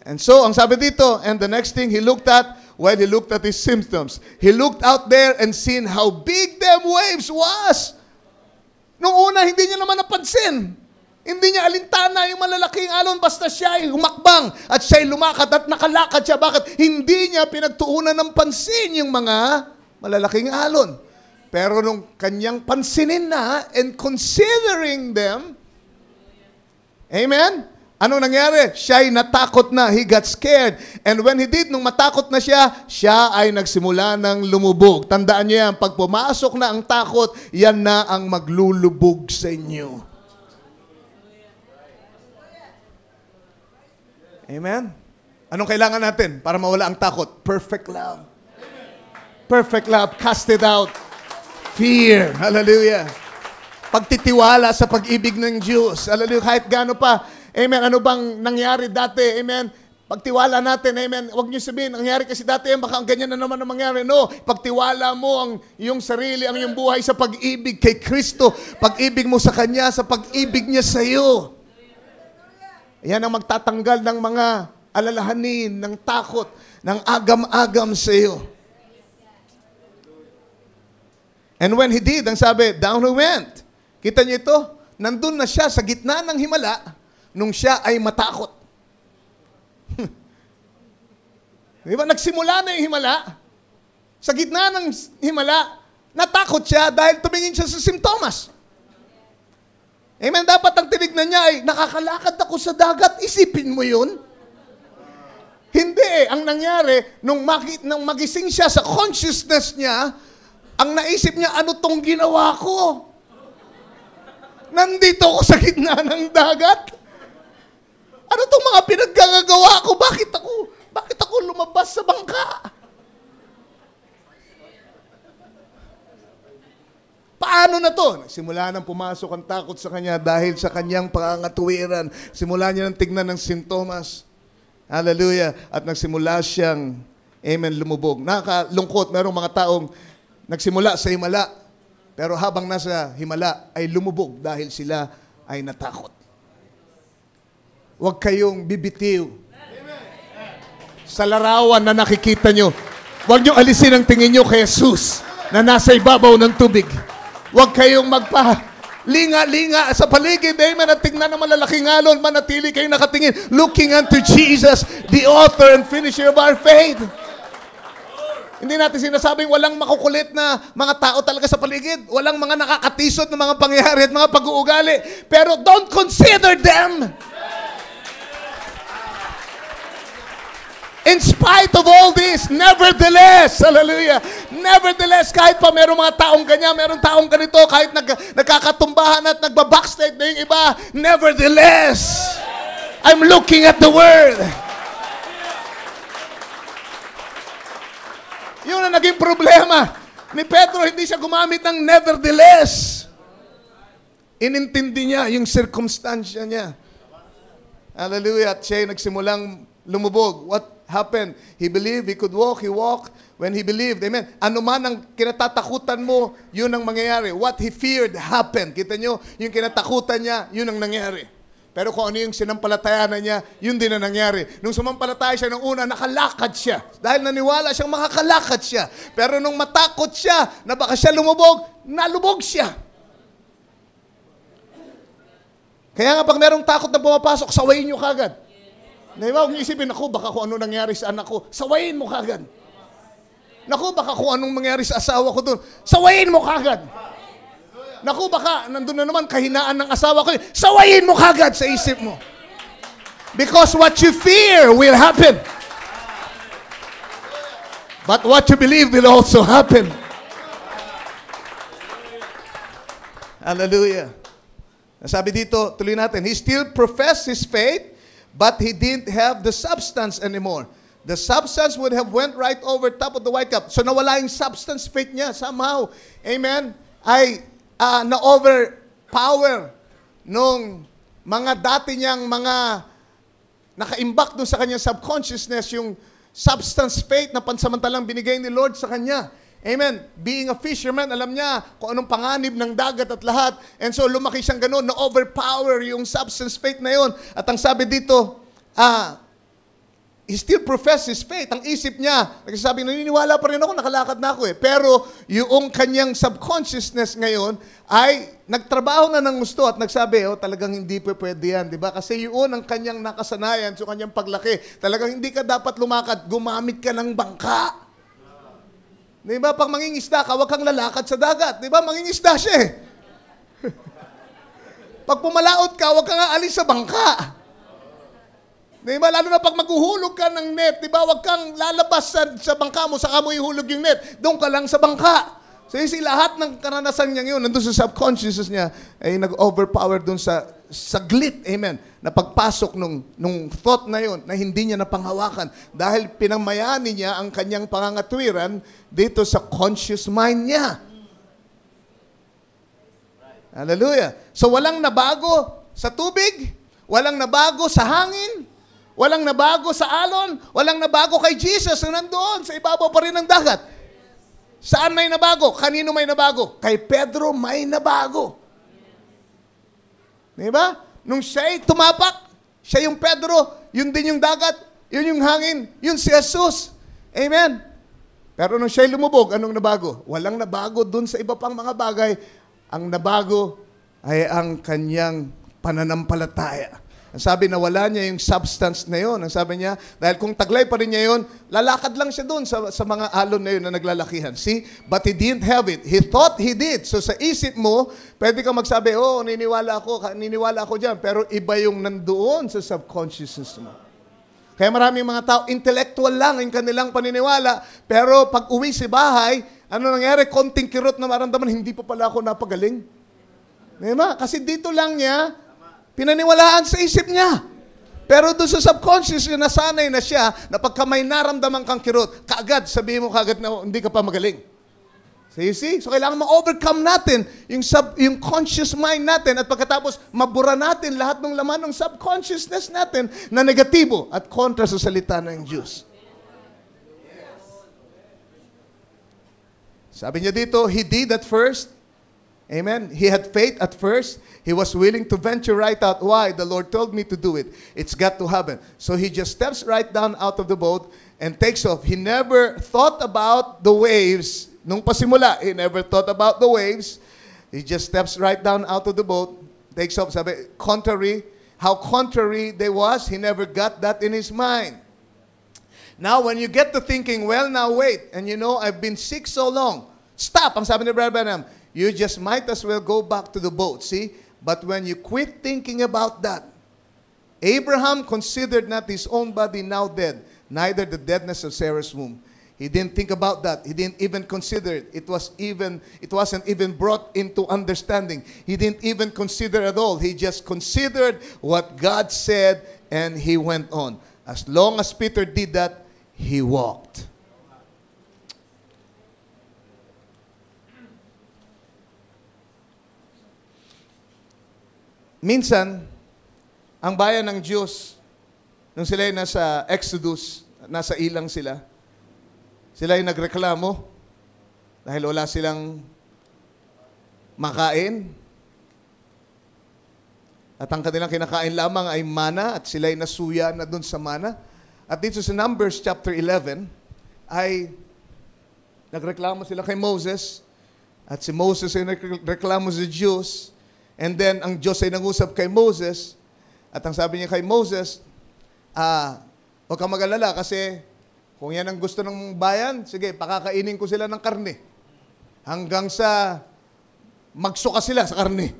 And so, ang sabi dito, and the next thing he looked at, well, he looked at his symptoms. He looked out there and seen how big them waves was. Nung una, hindi niya naman napansin. Hindi niya alintana yung malalaking alon, basta siya ay humakbang at siya ay lumakad at nakalakad siya. Bakit? Hindi niya pinagtuunan ng pansin yung mga malalaking alon. Pero nung kanyang pansinin na and considering them, amen? Anong nangyari? Siya ay natakot na. He got scared. And when he did, nung matakot na siya ay nagsimula ng lumubog. Tandaan niyo yan, pag pumasok na ang takot, yan na ang maglulubog sa inyo. Amen? Anong kailangan natin para mawala ang takot? Perfect love. Perfect love. Cast it out. Fear. Hallelujah. Pagtitiwala sa pag-ibig ng Diyos. Hallelujah. Kahit gaano pa. Amen. Ano bang nangyari dati? Amen. Pagtiwala natin. Amen. Huwag niyo sabihin, nangyari kasi dati, baka ang ganyan na naman ang mangyari. No. Pagtiwala mo ang iyong sarili, ang iyong buhay sa pag-ibig kay Kristo. Pag-ibig mo sa Kanya, sa pag-ibig niya sa iyo. Yan ang magtatanggal ng mga alalahanin, ng takot, ng agam-agam sa iyo. And when he did, ang sabi, down he went. Kita niyo ito? Nandun na siya sa gitna ng himala nung siya ay matakot. Di ba? Nagsimula na yung himala. Sa gitna ng himala, natakot siya dahil tumingin siya sa simptomas. Amen. Dapat ang tinignan niya ay, nakakalakad ako sa dagat. Isipin mo yun? Hindi eh. Ang nangyari, nung magising siya sa consciousness niya, ang naisip niya, ano tong ginawa ko? Nandito ako sa gitna ng dagat. Ano tong mga pinaggagawa ko? Bakit ako lumabas sa bangka? Paano na to? Simula nang pumasok ang takot sa kanya dahil sa kanyang pangangatuwiran. Simula niya nang tignan ng sintomas. Hallelujah. At nagsimula siyang, amen, lumubog. Nakakalungkot, merong mga taong nagsimula sa himala, pero habang nasa himala ay lumubog dahil sila ay natakot. Huwag kayong bibitiw. Sa larawan na nakikita nyo, huwag nyo alisin ang tingin nyo kay Jesus na nasa ibabaw ng tubig. Huwag kayong magpa-linga-linga sa paligid. Amen. At tingnan ng malalaking alon, manatili kayong nakatingin, looking unto Jesus, the author and finisher of our faith. Hindi natin sinasabing walang makukulit na mga tao talaga sa paligid. Walang mga nakakatisod na mga pangyayari at mga pag-uugali. Pero don't consider them. In spite of all this, nevertheless, hallelujah, nevertheless, kahit pa merong mga taong ganyan, merong taong ganito, kahit nagkakatumbahan at nagbabackslide na yung iba, nevertheless, I'm looking at the Word. Yun ang naging problema. Ni Pedro, hindi siya gumamit ng nevertheless. Inintindi niya yung circumstansya niya. Hallelujah. At siya nagsimulang lumubog. What happened? He believed he could walk. He walked when he believed. Amen. Ano man ang kinatatakutan mo, yun ang mangyayari. What he feared happened. Kita nyo, yung kinatakutan niya, yun ang nangyari. Pero kung ano yung sinampalatayanan niya, yun din ang nangyari. Nung sumampalataya siya nung una, nakalakad siya. Dahil naniwala siyang makakalakad siya. Pero nung matakot siya na baka siya lumubog, nalubog siya. Kaya nga pag merong takot na pumapasok, sawayin nyo kagad. Diba, huwag niyo isipin, naku, baka kung ano nangyari sa anak ko, sawayin mo kagad. Naku, baka kung anong mangyari sa asawa ko doon, sawayin mo kagad. Naku, baka nandun na naman kahinaan ng asawa ko, sawayin mo kagad sa isip mo. Because what you fear will happen. But what you believe will also happen. Hallelujah. Sabi dito, tuloy natin, he still professed his faith, but he didn't have the substance anymore. The substance would have went right over top of the white cup. So nawala yung substance faith niya somehow. Amen? Ay na-overpower nung mga dati niyang mga nakaimbak doon sa kanyang subconsciousness, yung substance faith na pansamantalang binigay ni Lord sa kanya. Amen. Being a fisherman, alam niya kung anong panganib ng dagat at lahat. And so lumaki siyang ganun, na-overpower yung substance faith na yun. At ang sabi dito, he still professed his faith. Ang isip niya, nagsasabi, naniniwala pa rin ako, nakalakad na ako eh. Pero yung kanyang subconsciousness ngayon ay nagtrabaho na ng gusto at nagsabi, talagang hindi pa pwede yan, di ba? Kasi yun ang kanyang nakasanayan sa kanyang paglaki. Talagang hindi ka dapat lumakad, gumamit ka ng bangka. Di ba? Pag mangingisda ka, huwag kang lalakad sa dagat. Di ba? Mangingisda siya eh. Pag pumalaot ka, huwag kang aalis sa bangka. Di ba? Lalo na pag maghuhulog ka ng net, di ba? Huwag kang lalabas sa bangka mo, saka mo ihulog yung net. Doon ka lang sa bangka. So lahat ng karanasan niya ngayon, nandun sa subconscious niya, ay nag-overpower doon sa saglit, amen, na pagpasok nung thought na yun, na hindi niya napanghawakan. Dahil pinangmayani niya ang kanyang pangangatwiran dito sa conscious mind niya. Hallelujah. So walang nabago sa tubig, walang nabago sa hangin, walang nabago sa alon, walang nabago kay Jesus na nandoon sa ibabaw pa rin ng dagat. Saan may nabago? Kanino may nabago? Kay Pedro may nabago. Diba? Nung siya'y tumapak, siya yung Pedro, yun din yung dagat, yun yung hangin, yun si Jesus. Amen. Pero nung siya'y lumubog, anong nabago? Walang nabago dun sa iba pang mga bagay. Ang nabago ay ang kanyang pananampalataya. Ang sabi na wala niya yung substance na yun. Ang sabi niya, dahil kung taglay pa rin niya yun, lalakad lang siya doon sa mga alon na yun na naglalakihan. See? But he didn't have it. He thought he did. So sa isip mo, pwede kang magsabi, niniwala ako dyan. Pero iba yung nandoon sa subconsciousness mo. Kaya maraming mga tao, intellectual lang yung kanilang paniniwala. Pero pag uwi sa bahay, ano nangyari? Konting kirot na maramdaman, hindi pa pala ako napagaling. Diba? Kasi dito lang niya, pinaniwalaan sa isip niya. Pero doon sa subconscious, nasanay na siya na pagka may naramdaman kang kirot, kaagad, sabihin mo kaagad na hindi ka pa magaling. So you see? So kailangan ma-overcome natin yung conscious mind natin at pagkatapos mabura natin lahat ng laman ng subconsciousness natin na negatibo at kontra sa salita ng Diyos. Sabi niya dito, he did at first. Amen. He had faith at first. He was willing to venture right out. Why? The Lord told me to do it. It's got to happen. So he just steps right down out of the boat and takes off. He never thought about the waves. Nung pasimula, he never thought about the waves. He just steps right down out of the boat, takes off. Sabi, how contrary they was, he never got that in his mind. Now, when you get to thinking, well, now wait, and I've been sick so long. Stop, ang sabi ni Brother Branham. You just might as well go back to the boat, see? But when you quit thinking about that, Abraham considered not his own body now dead, neither the deadness of Sarah's womb. He didn't think about that. He didn't even consider it. It wasn't even brought into understanding. He didn't even consider at all. He just considered what God said and he went on. As long as Peter did that, he walked. Minsan, ang bayan ng Diyos, nung sila ay nasa Exodus, nasa ilang sila ay nagreklamo dahil wala silang makain. At ang kanilang kinakain lamang ay mana at sila ay nasuya na dun sa mana. At dito sa Numbers chapter 11, ay nagreklamo sila kay Moses at si Moses ay nagreklamo sa Diyos. And then, ang Diyos ay nangusap kay Moses, at ang sabi niya kay Moses, huwag kang mag-alala kasi kung yan ang gusto ng bayan, sige, pakakainin ko sila ng karne. Hanggang sa magsuka sila sa karne.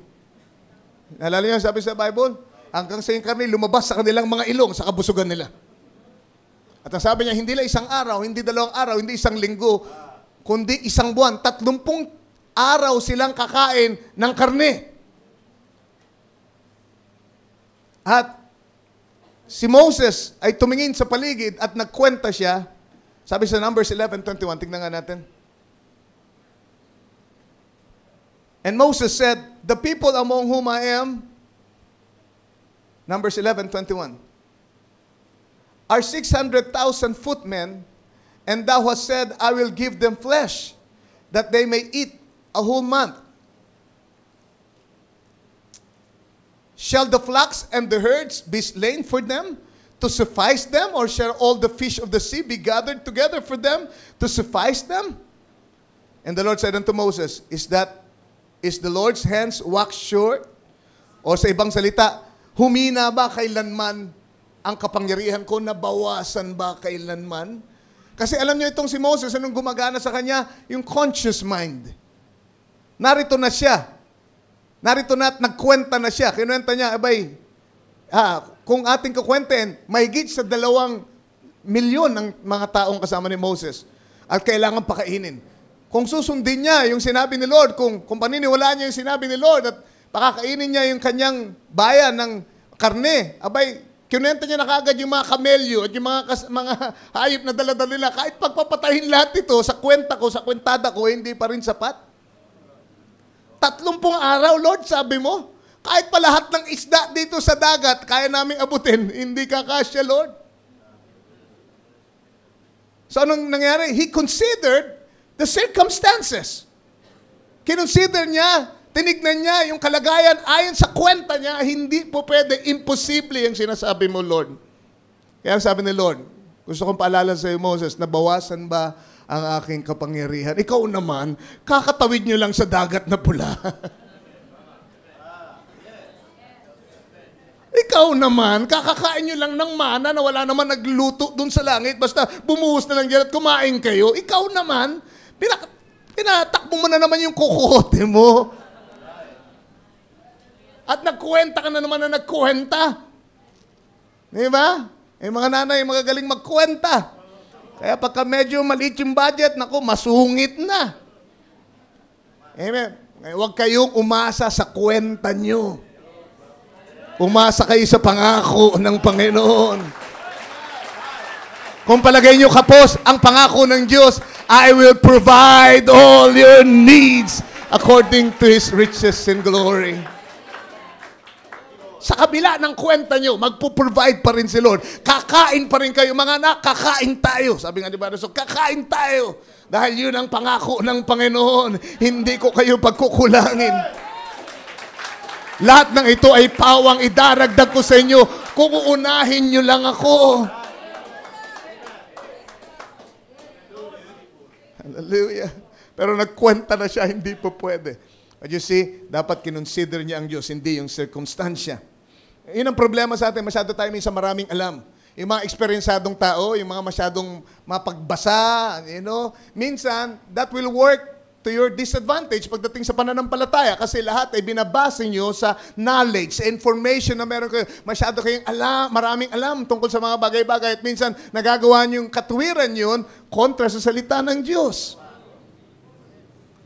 Nalala niyo sabi sa Bible? Hanggang sa yung karne lumabas sa kanilang mga ilong sa kabusugan nila. At ang sabi niya, hindi lang isang araw, hindi 2 araw, hindi isang linggo, kundi isang buwan. 30 araw silang kakain ng karne. At si Moses ay tumingin sa paligid at nagkwenta siya. Sabi sa Numbers 11:21, tignan nga natin. And Moses said, the people among whom I am, Numbers 11:21, are 600,000 footmen, and thou hast said, I will give them flesh, that they may eat a whole month. Shall the flocks and the herds be slain for them to suffice them, or shall all the fish of the sea be gathered together for them to suffice them? And the Lord said unto Moses, is the Lord's hands waxed short? O sa ibang salita, humina ba kailanman ang kapangyarihan ko, nabawasan ba kailanman? Kasi alam niyo itong si Moses, anong gumagana sa kanya? Yung conscious mind. Narito na siya. Narito na at nagkwenta na siya. Kinuwenta niya, abay, kung ating kukwentin, mahigit sa 2 milyon ng mga taong kasama ni Moses at kailangan pakainin. Kung susundin niya yung sinabi ni Lord, kung paniniwalaan niya yung sinabi ni Lord at pakakainin niya yung kanyang bayan ng karne, abay, kinuwenta niya na kagad yung mga kamelyo at yung mga hayop na dala-dala nila. Kahit pagpapatahin lahat ito, sa kwenta ko, sa kwentada ko, hindi pa rin sapat. 30 araw, Lord, sabi mo. Kahit pa lahat ng isda dito sa dagat, kaya namin abutin, hindi kakasya, Lord. So anong nangyari? He considered the circumstances. Kinonsider niya, tinignan niya yung kalagayan ayon sa kwenta niya, hindi po pwede, imposible yung sinasabi mo, Lord. Kaya sabi ni Lord, gusto kong paalala sa iyo, Moses, nabawasan ba ang aking kapangyarihan? Ikaw naman, kakatawid niyo lang sa dagat na pula. Ikaw naman, kakakain niyo lang ng mana na wala naman nagluto dun sa langit, basta bumuhos na lang dyan at kumain kayo. Ikaw naman, pinatakbo mo na naman yung kukote mo. At nagkuwenta ka na naman na nagkuwenta. Di ba? Eh, mga nanay, magagaling magkuwenta. Kaya pagka medyo maliit yung budget, naku, masungit na. Amen. Huwag kayong umasa sa kwenta nyo. Umasa kayo sa pangako ng Panginoon. Kung palagay nyo kapos, ang pangako ng Diyos, I will provide all your needs according to His riches and glory. Sa kabila ng kwenta nyo, magpo-provide pa rin si Lord. Kakain pa rin kayo. Mga anak, kakain tayo. Sabi nga, di ba, so, kakain tayo. Dahil yun ang pangako ng Panginoon. Hindi ko kayo pagkukulangin. Lahat ng ito ay pawang idaragdag ko sa inyo kung uunahin nyo lang ako. Hallelujah. Pero nagkwenta na siya, hindi po pwede. But you see, dapat kinonsider niya ang Diyos, hindi yung circumstansya. Yun ang problema sa atin, masyado tayo minsan maraming alam. Yung mga eksperyensadong tao, yung mga masyadong mapagbasa, minsan, that will work to your disadvantage pagdating sa pananampalataya kasi lahat ay binabase nyo sa knowledge, sa information na meron kayo. Masyado kayong alam, maraming alam tungkol sa mga bagay-bagay at minsan nagagawa nyo yung katuwiran yun kontra sa salita ng Diyos.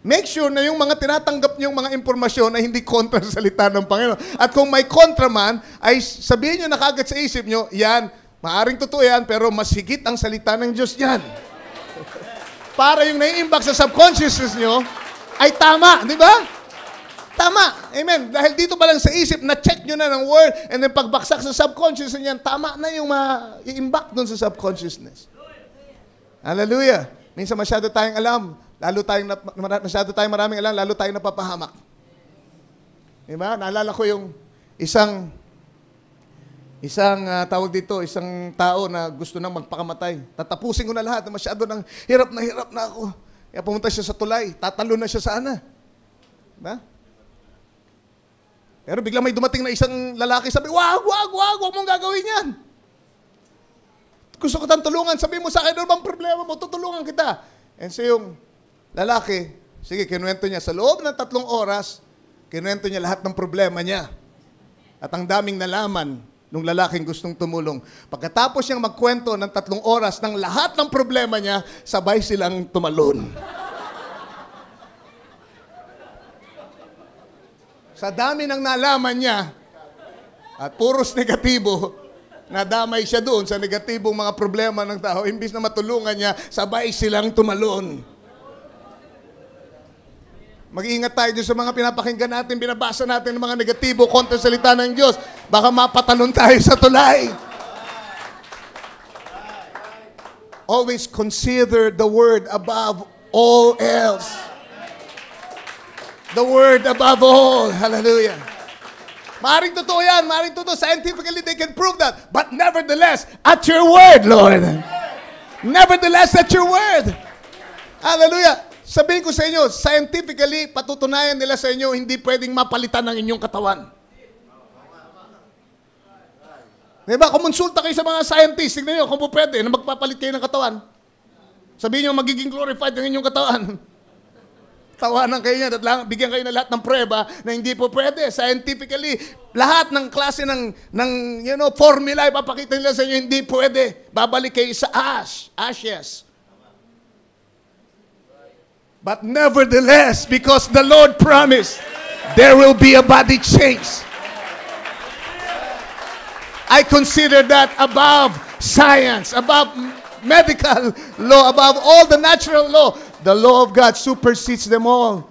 Make sure na yung mga tinatanggap niyong mga impormasyon ay hindi kontra sa salita ng Panginoon. At kung may kontra man, ay sabihin nyo na kagad sa isip nyo, yan, maaring totoo yan, pero mas higit ang salita ng Diyos yan. Para yung nai-impact sa subconsciousness nyo, ay tama, di ba? Tama. Amen. Dahil dito pa lang sa isip, na-check nyo na ng word, and then pagbaksak sa subconscious niyan, tama na yung ma-impact dun sa subconsciousness. Hallelujah. Minsan masyado tayong alam, masyado tayong maraming alam, lalo tayong napapahamak. Diba? Naalala ko yung isang tawag dito, isang tao na gusto nang magpakamatay. Tatapusin ko na lahat, masyado nang hirap na ako. Kaya pumunta siya sa tulay, tatalo na siya sana. Diba? Pero biglang may dumating na isang lalaki, sabi, wag mong gagawin yan. Gusto ko tang tulungan, sabi mo sa akin, ano bang problema mo, tutulungan kita. And so yung lalaki, sige, kinuwento niya. Sa loob ng 3 oras, kinuwento niya lahat ng problema niya. At ang daming nalaman nung lalaking gustong tumulong. Pagkatapos niyang magkwento ng 3 oras ng lahat ng problema niya, sabay silang tumalon. Sa dami ng nalaman niya, at puros negatibo, nadamay siya doon sa negatibong mga problema ng tao. Imbis na matulungan niya, sabay silang tumalon. Mag-iingat tayo dun sa mga pinapakinggan natin, binabasa natin ng mga negatibo kontra salita ng Diyos. Baka mapatalon tayo sa tulay. Always consider the Word above all else. The Word above all. Hallelujah. Maring totoo yan. Maring totoo. Scientifically, they can prove that. But nevertheless, at your Word, Lord. Nevertheless, at your Word. Hallelujah. Sabihin ko sa inyo, scientifically, patutunayan nila sa inyo, hindi pwedeng mapalitan ng inyong katawan. Diba? Kumonsulta kayo sa mga scientists, tignan nyo kung po pwede na magpapalit kayo ng katawan. Sabihin nyo, magiging glorified ng inyong katawan. Tawanan kayo niya at bigyan kayo ng lahat ng prueba na hindi po pwede. Scientifically, lahat ng klase ng formula, ipapakita nila sa inyo, hindi pwede. Babalik kayo sa ashes. But nevertheless, because the Lord promised, there will be a body change. I consider that above science, above medical law, above all the natural law. The law of God supersedes them all.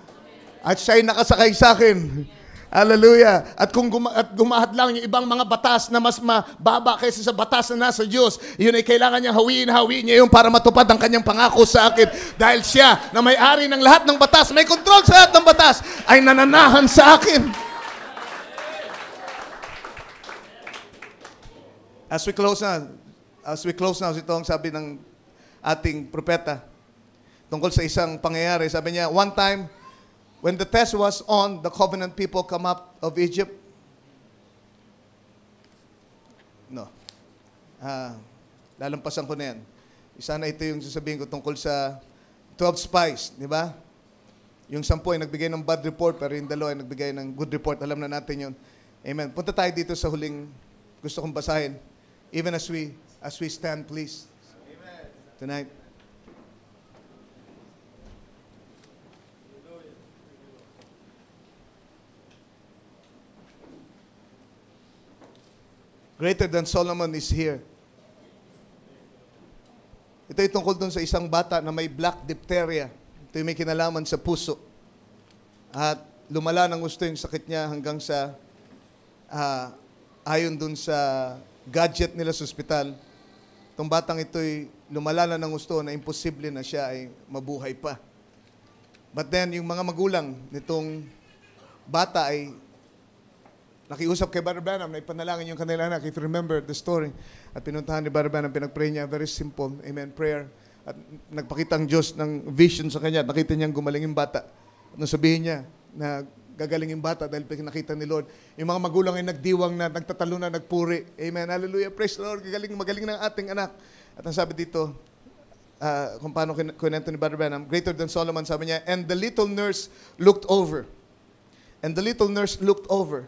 At siya'y nakasakay sa akin. Hallelujah. At kung gumahad lang yung ibang mga batas na mas mababa kaysa sa batas na nasa Diyos, yun ay kailangan niyang hawiin niya yun para matupad ang kanyang pangako sa akin. Dahil siya na may-ari ng lahat ng batas, may kontrol sa lahat ng batas, ay nananahan sa akin. As we close now, ito ang sabi ng ating propeta tungkol sa isang pangyayari. Sabi niya, one time, when the test was on, the covenant people come up of Egypt. No. Lalampasan ko na yan. Isa na ito yung sasabihin ko tungkol sa 12 spies, di ba? Yung 10 ay nagbigay ng bad report, pero yung 2 ay nagbigay ng good report. Alam na natin yun. Amen. Punta tayo dito sa huling gusto kong basahin. Even as we stand, please. Amen. Tonight. Greater than Solomon is here. Ito ay tungkol dun sa isang bata na may black diphtheria. Ito ay may kinalaman sa puso. At lumala ng gusto yung sakit niya hanggang sa ayon dun sa gadget nila sa ospital. Itong batang ito ay lumala na ng gusto na imposible na siya ay mabuhay pa. But then, yung mga magulang nitong bata ay nakiusap kay Brother Branham na ipanalangin yung kanila anak. If you remember the story. At pinuntahan ni Brother Branham, pinag-pray niya. Very simple. Amen. Prayer. At nagpakita ang Diyos ng vision sa kanya. Nakita niyang gumaling yung bata. At nasabihin niya na gagaling yung bata dahil nakita ni Lord. Yung mga magulang ay nagdiwang na, nagtatalo na, nagpuri. Amen. Hallelujah. Praise the Lord. Magaling ng ating anak. At ang sabi dito, kung paano kunento ni Brother Branham, greater than Solomon, sabi niya, and the little nurse looked over. And the little nurse looked over.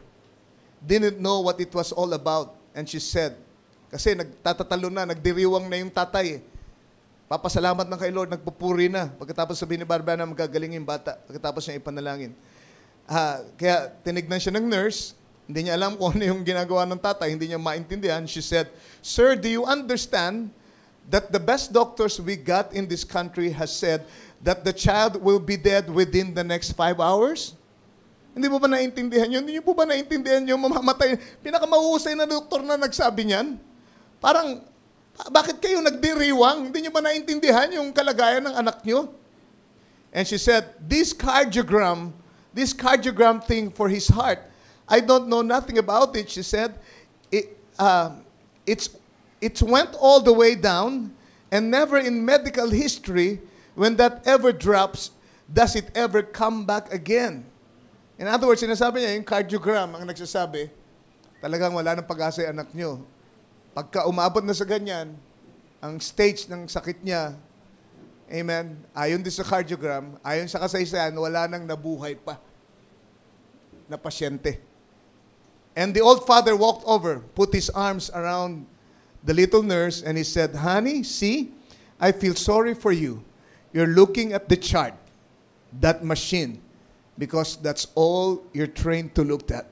Didn't know what it was all about. And she said, kasi nagtatatalo na, nagdiriwang na yung tatay. Papasalamat na kay Lord, nagpupuri na. Pagkatapos sabihin ni Barbara na magagaling yung bata. Pagkatapos niya ipanalangin. Kaya tinignan siya ng nurse. Hindi niya alam kung ano yung ginagawa ng tatay. Hindi niya maintindihan. She said, Sir, do you understand that the best doctors we got in this country has said that the child will be dead within the next 5 hours? Hindi mo ba naintindihan yun? Hindi mo ba naintindihan yung mamamatay? Pinakamahusay na doktor na nagsabi niyan. Parang, bakit kayo nagdiriwang? Hindi nyo ba naintindihan yung kalagayan ng anak nyo? And she said, this cardiogram thing for his heart, I don't know nothing about it, she said. It went all the way down, and never in medical history, when that ever drops, does it ever come back again. In other words, sinasabi niya, yung cardiogram ang nagsasabi, talagang wala ng pag-asa yung anak nyo. Pagka umabot na sa ganyan, ang stage ng sakit niya, amen, ayon din sa cardiogram, ayon sa kasaysayan, wala nang nabuhay pa na pasyente. And the old father walked over, put his arms around the little nurse, and he said, "Honey, see, I feel sorry for you. You're looking at the chart, that machine, because that's all you're trained to look at."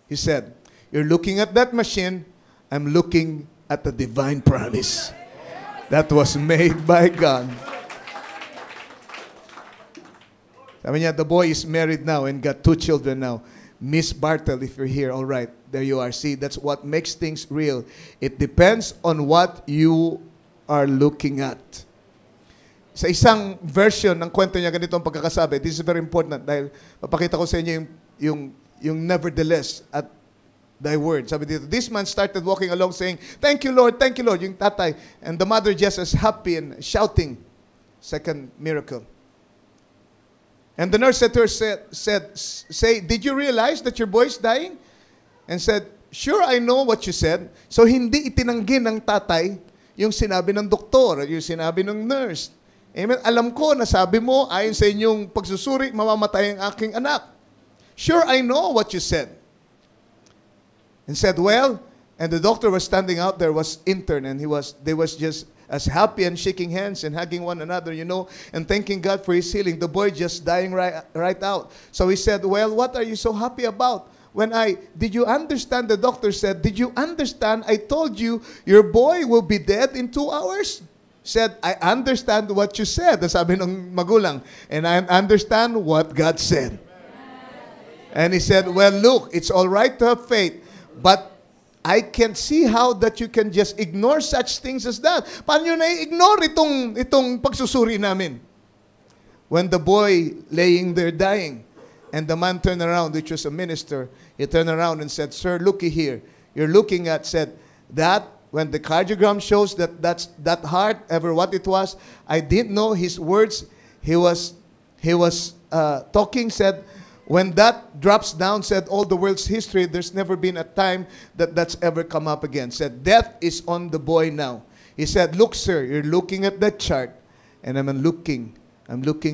He said, "You're looking at that machine. I'm looking at the divine promise that was made by God." Sabi niya, the boy is married now and got 2 children now. Miss Bartel, if you're here, all right, there you are. See, that's what makes things real. It depends on what you are looking at. Sa isang version ng kwento niya, ganito ang pagkakasabi. This is very important dahil papakita ko sa inyo yung nevertheless at thy word. Sabi dito, this man started walking along saying, thank you, Lord, yung tatay. And the mother just as happy and shouting. Second miracle. And the nurse said to her, say, did you realize that your boy is dying? And said, sure, I know what you said. So hindi itinanggi ng tatay yung sinabi ng doktor, yung sinabi ng nurse. Amen. Alam ko na sabi mo, ayon sa inyong pagsusuri, mamamatay ang aking anak. Sure, I know what you said. And said, well, and the doctor was standing out there, was intern, and they was just as happy and shaking hands and hugging one another, and thanking God for his healing. The boy just dying right out. So he said, well, what are you so happy about? Did you understand? The doctor said, did you understand? I told you your boy will be dead in 2 hours. Said, I understand what you said. Sabi ng magulang, and I understand what God said. And he said, well, look, it's all right to have faith, but I can't see how that you can just ignore such things as that. Paano nyo na-ignore itong pagsusuri namin? When the boy laying there dying, and the man turned around, which was a minister, he turned around and said, sir, looky here. You're looking at, said, that when the cardiogram shows that heart, ever what it was, I didn't know his words. He was talking, said, when that drops down, said, all the world's history, there's never been a time that's ever come up again. Said, death is on the boy now. He said, look, sir, you're looking at that chart, and I'm looking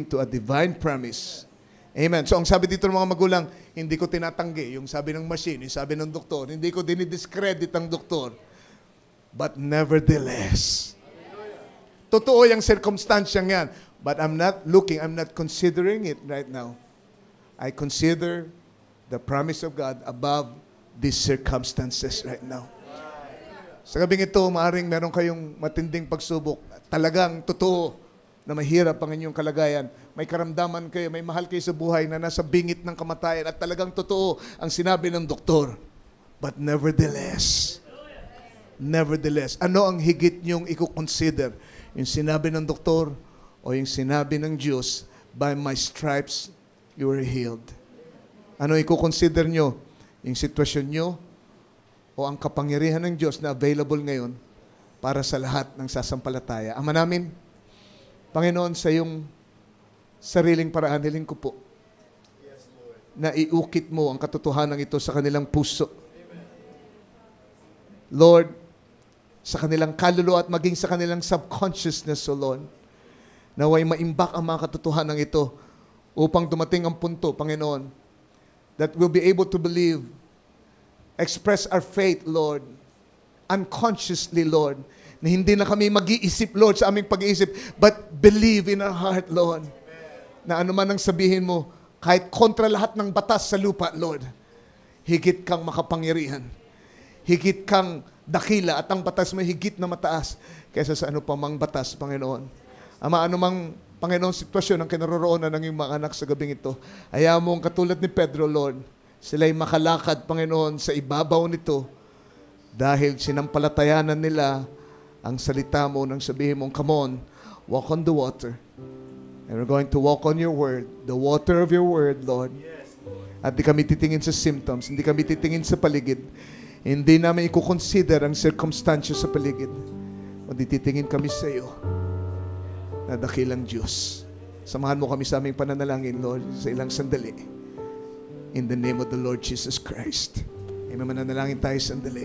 to a divine promise. Amen. So, ang sabi dito ng mga magulang, hindi ko tinatanggi yung sabi ng machine, yung sabi ng doktor, hindi ko dinidiscredit ang doktor. But nevertheless, totoo yung circumstansyang yan. But I'm not considering it right now. I consider the promise of God above these circumstances right now. Sa gabing ito, maaaring meron kayong matinding pagsubok. Talagang totoo na mahirap ang inyong kalagayan. May karamdaman kayo, may mahal kayo sa buhay na nasa bingit ng kamatayan at talagang totoo ang sinabi ng doktor. But nevertheless, ano ang higit niyong i-consider? Yung sinabi ng doktor o yung sinabi ng Diyos, by my stripes, you were healed. Ano i-consider nyo? Yung sitwasyon nyo o ang kapangyarihan ng Diyos na available ngayon para sa lahat ng sasampalataya? Ama namin, Panginoon, sa iyong sariling paraan, hiling ko po na iukit mo ang katotohanan ito sa kanilang puso. Lord, sa kanilang kaluluwa at maging sa kanilang subconsciousness, O Lord, naway maimbak ang mga katotohanan ito upang dumating ang punto, Panginoon, that we'll be able to believe, express our faith, Lord, unconsciously, Lord, na hindi na kami mag-iisip, Lord, sa aming pag-iisip, but believe in our heart, Lord, na anuman ang sabihin mo, kahit kontra lahat ng batas sa lupa, Lord, higit kang makapangyarihan, higit kang dakila, at ang batas mo higit na mataas kaysa sa ano pa mang batas, Panginoon. Ama, anumang Panginoon, sitwasyon ang kinaroroonan ng iyong mga anak sa gabing ito. Ayaw mong katulad ni Pedro, Lord, sila'y makalakad, Panginoon, sa ibabaw nito dahil sinampalatayanan nila ang salita mo nang sabihin mong, come on, walk on the water. And we're going to walk on your word, the water of your word, Lord. At di kami titingin sa symptoms, hindi kami titingin sa paligid. Hindi namin i-consider ang circumstances sa paligid. Kundi titingin kami sa iyo na dakilang Diyos. Samahan mo kami sa aming pananalangin, Lord, sa ilang sandali. In the name of the Lord Jesus Christ. Amen. Mananalangin tayo sandali.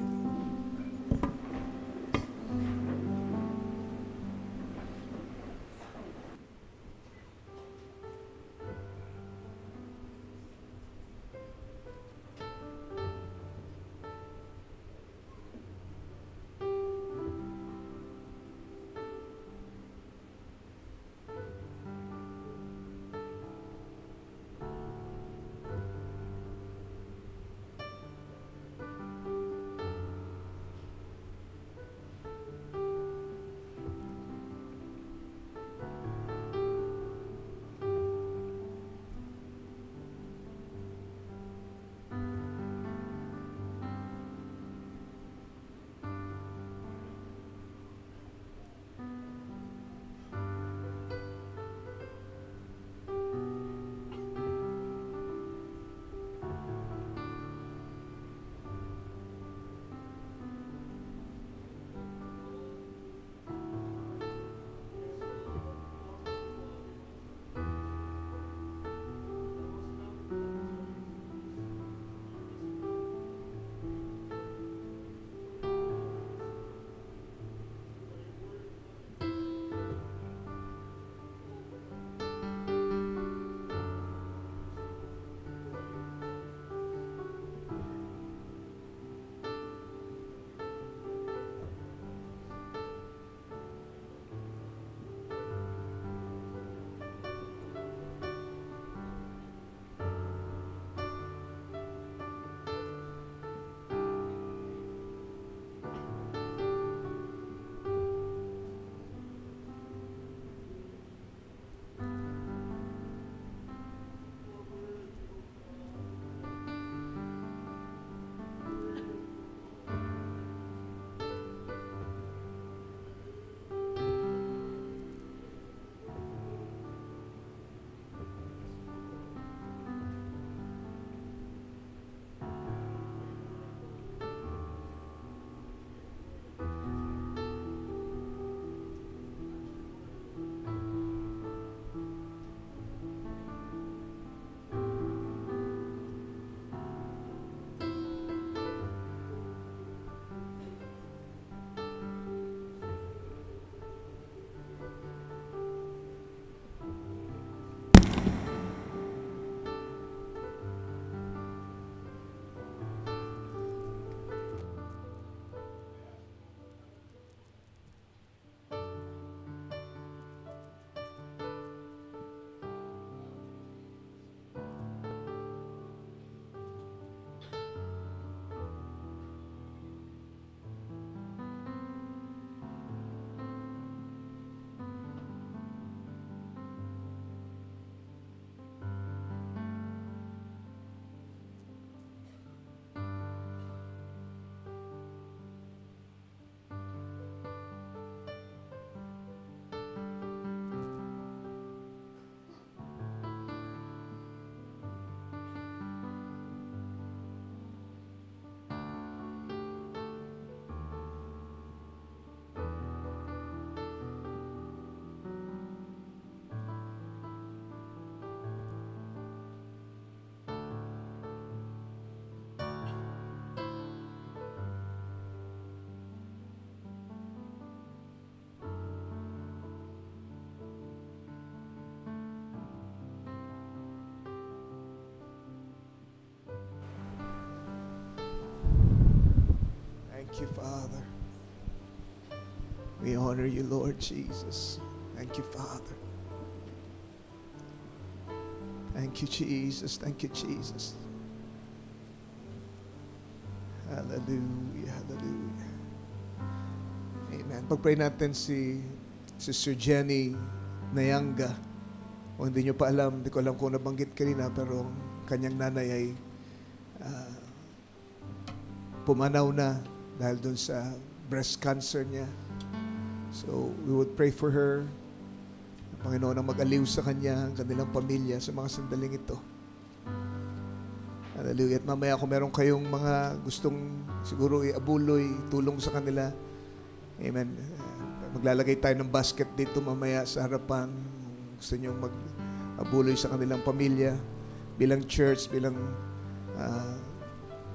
We honor you, Lord Jesus. Thank you, Father. Thank you, Jesus. Thank you, Jesus. Hallelujah, hallelujah. Amen. Pag-pray natin si Sister Jenny Nayanga. Kung hindi nyo pa alam, hindi ko alam kung nabanggit kanina, pero kanyang nanay ay pumanaw na dahil dun sa breast cancer niya. So, we would pray for her. Ang Panginoon ang mag-aliw sa kanya, ang kanilang pamilya sa mga sandaling ito. Hallelujah. At mamaya kung meron kayong mga gustong siguro iabuloy, tulong sa kanila, amen. Maglalagay tayo ng basket dito mamaya sa harapan. Gusto nyo mag-abuloy sa kanilang pamilya bilang church, bilang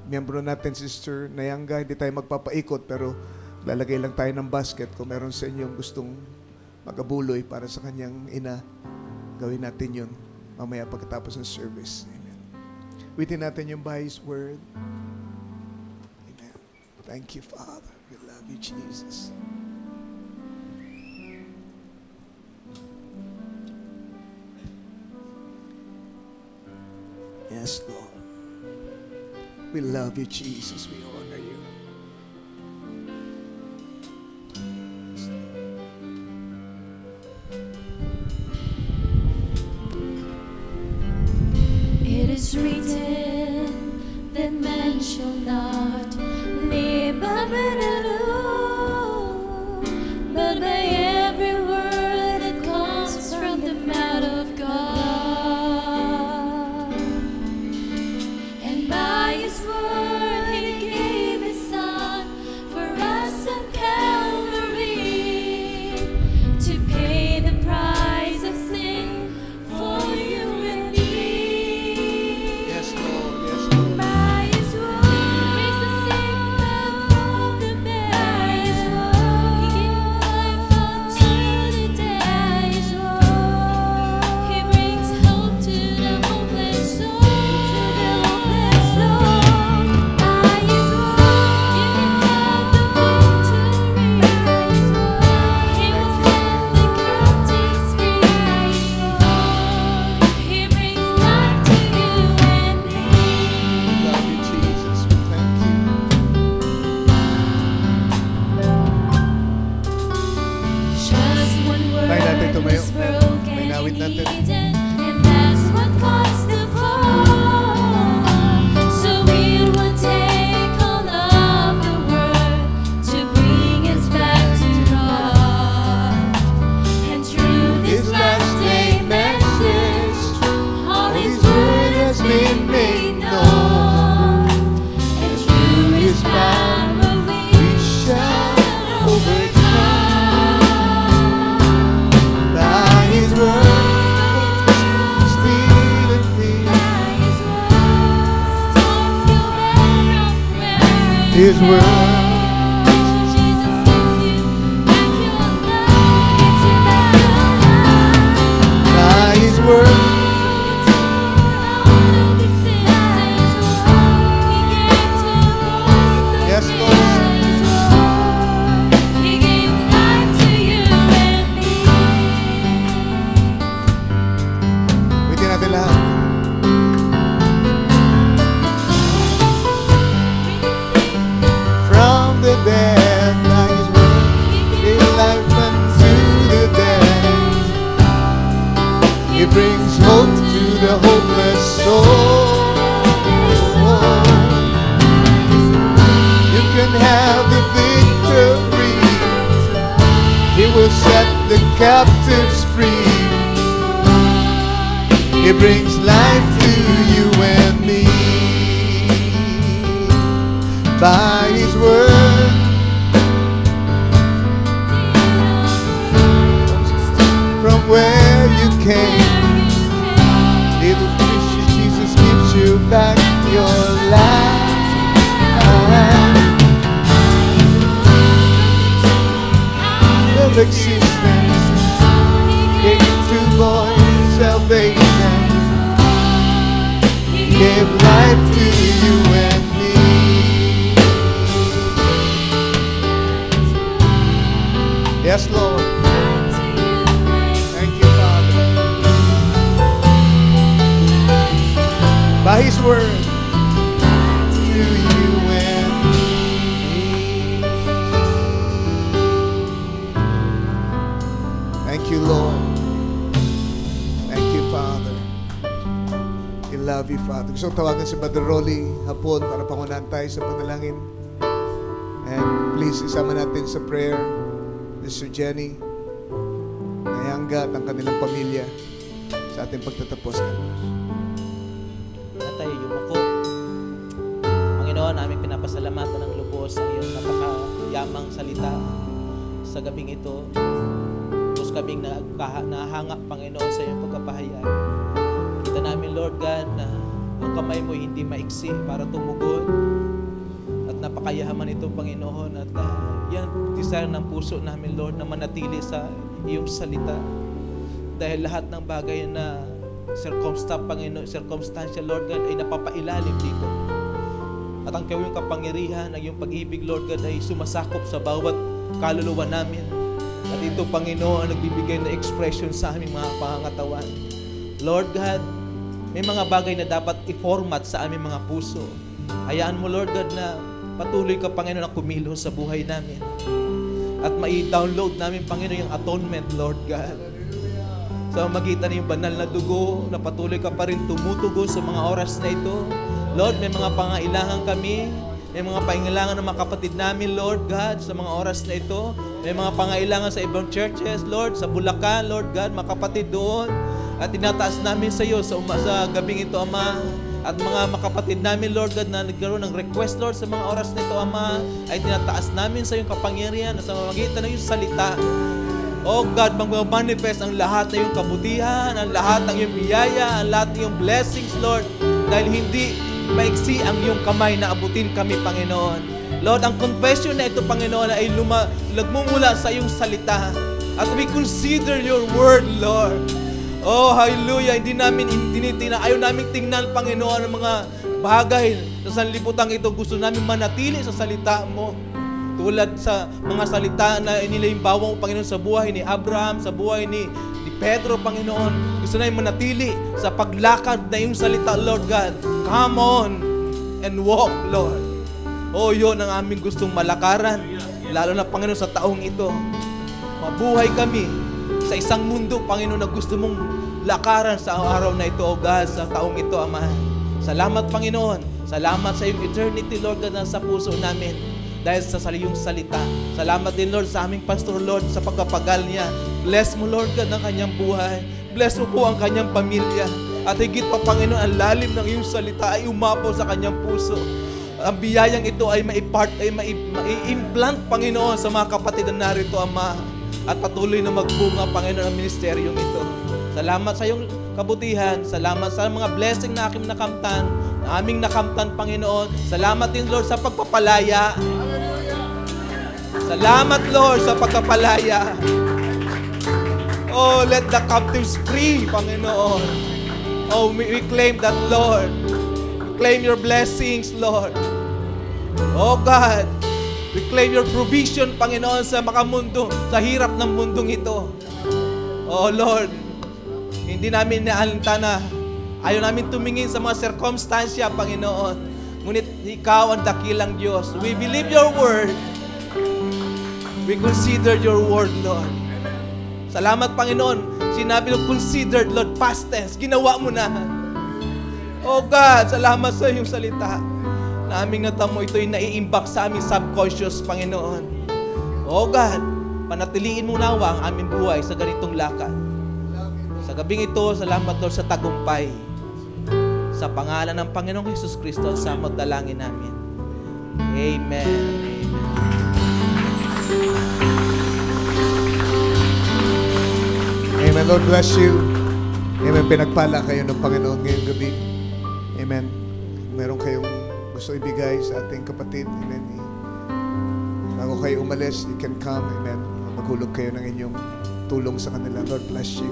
miyembro natin, Sister Nayanga. Hindi tayo magpapaikot, pero lalagay lang tayo ng basket. Kung meron sa inyong gustong mag-abuloy para sa kanyang ina, gawin natin yun mamaya pagkatapos ng service. Amen. Witin natin yung by His Word. Amen. Thank you, Father. We love you, Jesus. Yes, Lord. We love you, Jesus. We honor you. It is written that man shall not live by bread alone, but by every word that comes from the mouth of God. And by His word He gave His Son for us on Calvary to pay the price of sin for you and me. Yes, Lord. Yes, Lord. By His word He raised the sick man from the dead. By His word He gave life unto the dead. By His word He brings hope to the hopeless soul. By His word you can have the victory. By His word He will set the captives free. By His word He brings life to you and me. We love you, Jesus. We thank you. Just one Tayo natin word tumayo. was broken May nawit in natin. Eden, and that's what caused the fall. So it will take all of the world to bring us back to God. And through this last day message, all His word has been made known. And through His power we shall overcome. By His word, still and clear. His word. By His word. Yes, Lord. He gave life to you and me. Witin natin lahat. From the dead, by His word, gave life unto the dead. He brings hope to the hopeless soul. You can have the victory. He will set the captives free. He brings life to you and me. By His word, from where you came, little fishy, Jesus gives you back your life. Of existence, gave to boys salvation. He gave life to you and me. Yes, Lord. back to you when Thank you, Father. By His word, to you and me. Thank you, Lord. Thank you, Father. We love you, Father. Gusto kong tawagan si Brother Rolly hapon para pangunahan tayo sa panalangin. And please, isama natin sa prayer Mr. Jenny, Ayanga at ang kanilang pamilya sa ating pagtatapos. Na tayo yumako. Panginoon, aming pinapasalamatan ng lubos sa iyong napakayamang salita sa gabing ito. Lubos kaming nahanga, Panginoon, sa iyong pagkapahayag. Kita namin, Lord God, na ang kamay mo hindi maiksi para tumugon. At napakayaman ito, Panginoon. At yan, desire ng puso namin, Lord, na manatili sa iyong salita. Dahil lahat ng bagay na circumstantial, Lord God, ay napapailalim dito. At ang iyong kapangyarihan, ang iyong pag-ibig, Lord God, ay sumasakop sa bawat kaluluwa namin. At ito, Panginoon, ang nagbibigay na expression sa aming mga pangangatawan. Lord God, may mga bagay na dapat i-format sa aming mga puso. Hayaan mo, Lord God, na patuloy ka, Panginoon, na kumilos sa buhay namin. At mai-download namin, Panginoon, yung atonement, Lord God. Sa magitan ng banal na dugo, na patuloy ka pa rin tumutugo sa mga oras na ito. Lord, may mga pangailangan kami. May mga pangailangan ng mga kapatid namin, Lord God, sa mga oras na ito. May mga pangailangan sa ibang churches, Lord, sa Bulacan, Lord God, mga kapatid doon. At tinataas namin sa iyo sa gabing ito, Ama. At mga makapatid namin, Lord God, na nagkaroon ng request, Lord, sa mga oras nito, Ama, ay tinataas namin sa iyong kapangyarihan na sa magitan ng iyong salita. Oh God, mag-manifest ang lahat ng iyong kabutihan, ang lahat ng iyong biyaya, ang lahat ng iyong blessings, Lord. Dahil hindi maiksi ang iyong kamay na abutin kami, Panginoon. Lord, ang confession na ito, Panginoon, ay nagmumula sa iyong salita. At we consider your word, Lord. Oh, hallelujah. Hindi namin tinitingnan. Ayaw namin tingnan, Panginoon, ang mga bagay sa sanlibutan ito. Gusto namin manatili sa salita mo. Tulad sa mga salita na inilimbawa mo, Panginoon, sa buhay ni Abraham, sa buhay ni Pedro, Panginoon. Gusto namin manatili sa paglakad na yung salita, Lord God. Come on and walk, Lord. Oh, yun ang aming gustong malakaran. Lalo na, Panginoon, sa taong ito. Mabuhay kami sa isang mundo, Panginoon, na gusto mong lakaran sa araw na ito, O God, sa taong ito, Ama. Salamat, Panginoon. Salamat sa iyong eternity, Lord God, na sa puso namin. Dahil sa iyong salita. Salamat din, Lord, sa aming pastor, Lord, sa pagkapagal niya. Bless mo, Lord God, ang kanyang buhay. Bless mo po ang kanyang pamilya. At higit pa, Panginoon, ang lalim ng iyong salita ay umapaw sa kanyang puso. Ang biyayang ito ay mai-implant, Panginoon, sa mga kapatid na narito, Ama. At patuloy na magbunga, Panginoon, ang ministeryong ito. Salamat sa iyong kabutihan. Salamat sa mga blessing na aking nakamtan, na aming nakamtan, Panginoon. Salamat din, Lord, sa pagpapalaya. Salamat, Lord, sa pagpapalaya. Oh, let the captives free, Panginoon. Oh, we claim that, Lord. We claim your blessings, Lord. Oh, God. We claim your provision, Panginoon, sa makamundo, sa hirap ng mundong ito. Oh, Lord, hindi namin naalanta na ayaw namin tumingin sa mga circumstansya, Panginoon. Ngunit ikaw ang dakilang Diyos. We believe your word. We consider your word, Lord. Salamat, Panginoon. Sinabi ng considered, Lord, past tense. Ginawa mo na. Oh, God, salamat sa iyong salita. Na aming natamo ito'y naiimbak sa aming subconscious, Panginoon. Oh God, panatiliin mo nawa ang aming buhay sa ganitong lakad. Sa gabing ito, salamat, Lord, sa tagumpay. Sa pangalan ng Panginoong Hesus Kristo, sa dalangin namin. Amen. Amen. Lord bless you. Amen. Pinagpala kayo ng Panginoon ngayong gabi. Amen. Meron kayong gusto ibigay sa ating kapatid. Amen. Bago kayo umalis, you can come. Amen. Maghulog kayo ng inyong tulong sa kanila. Lord bless you.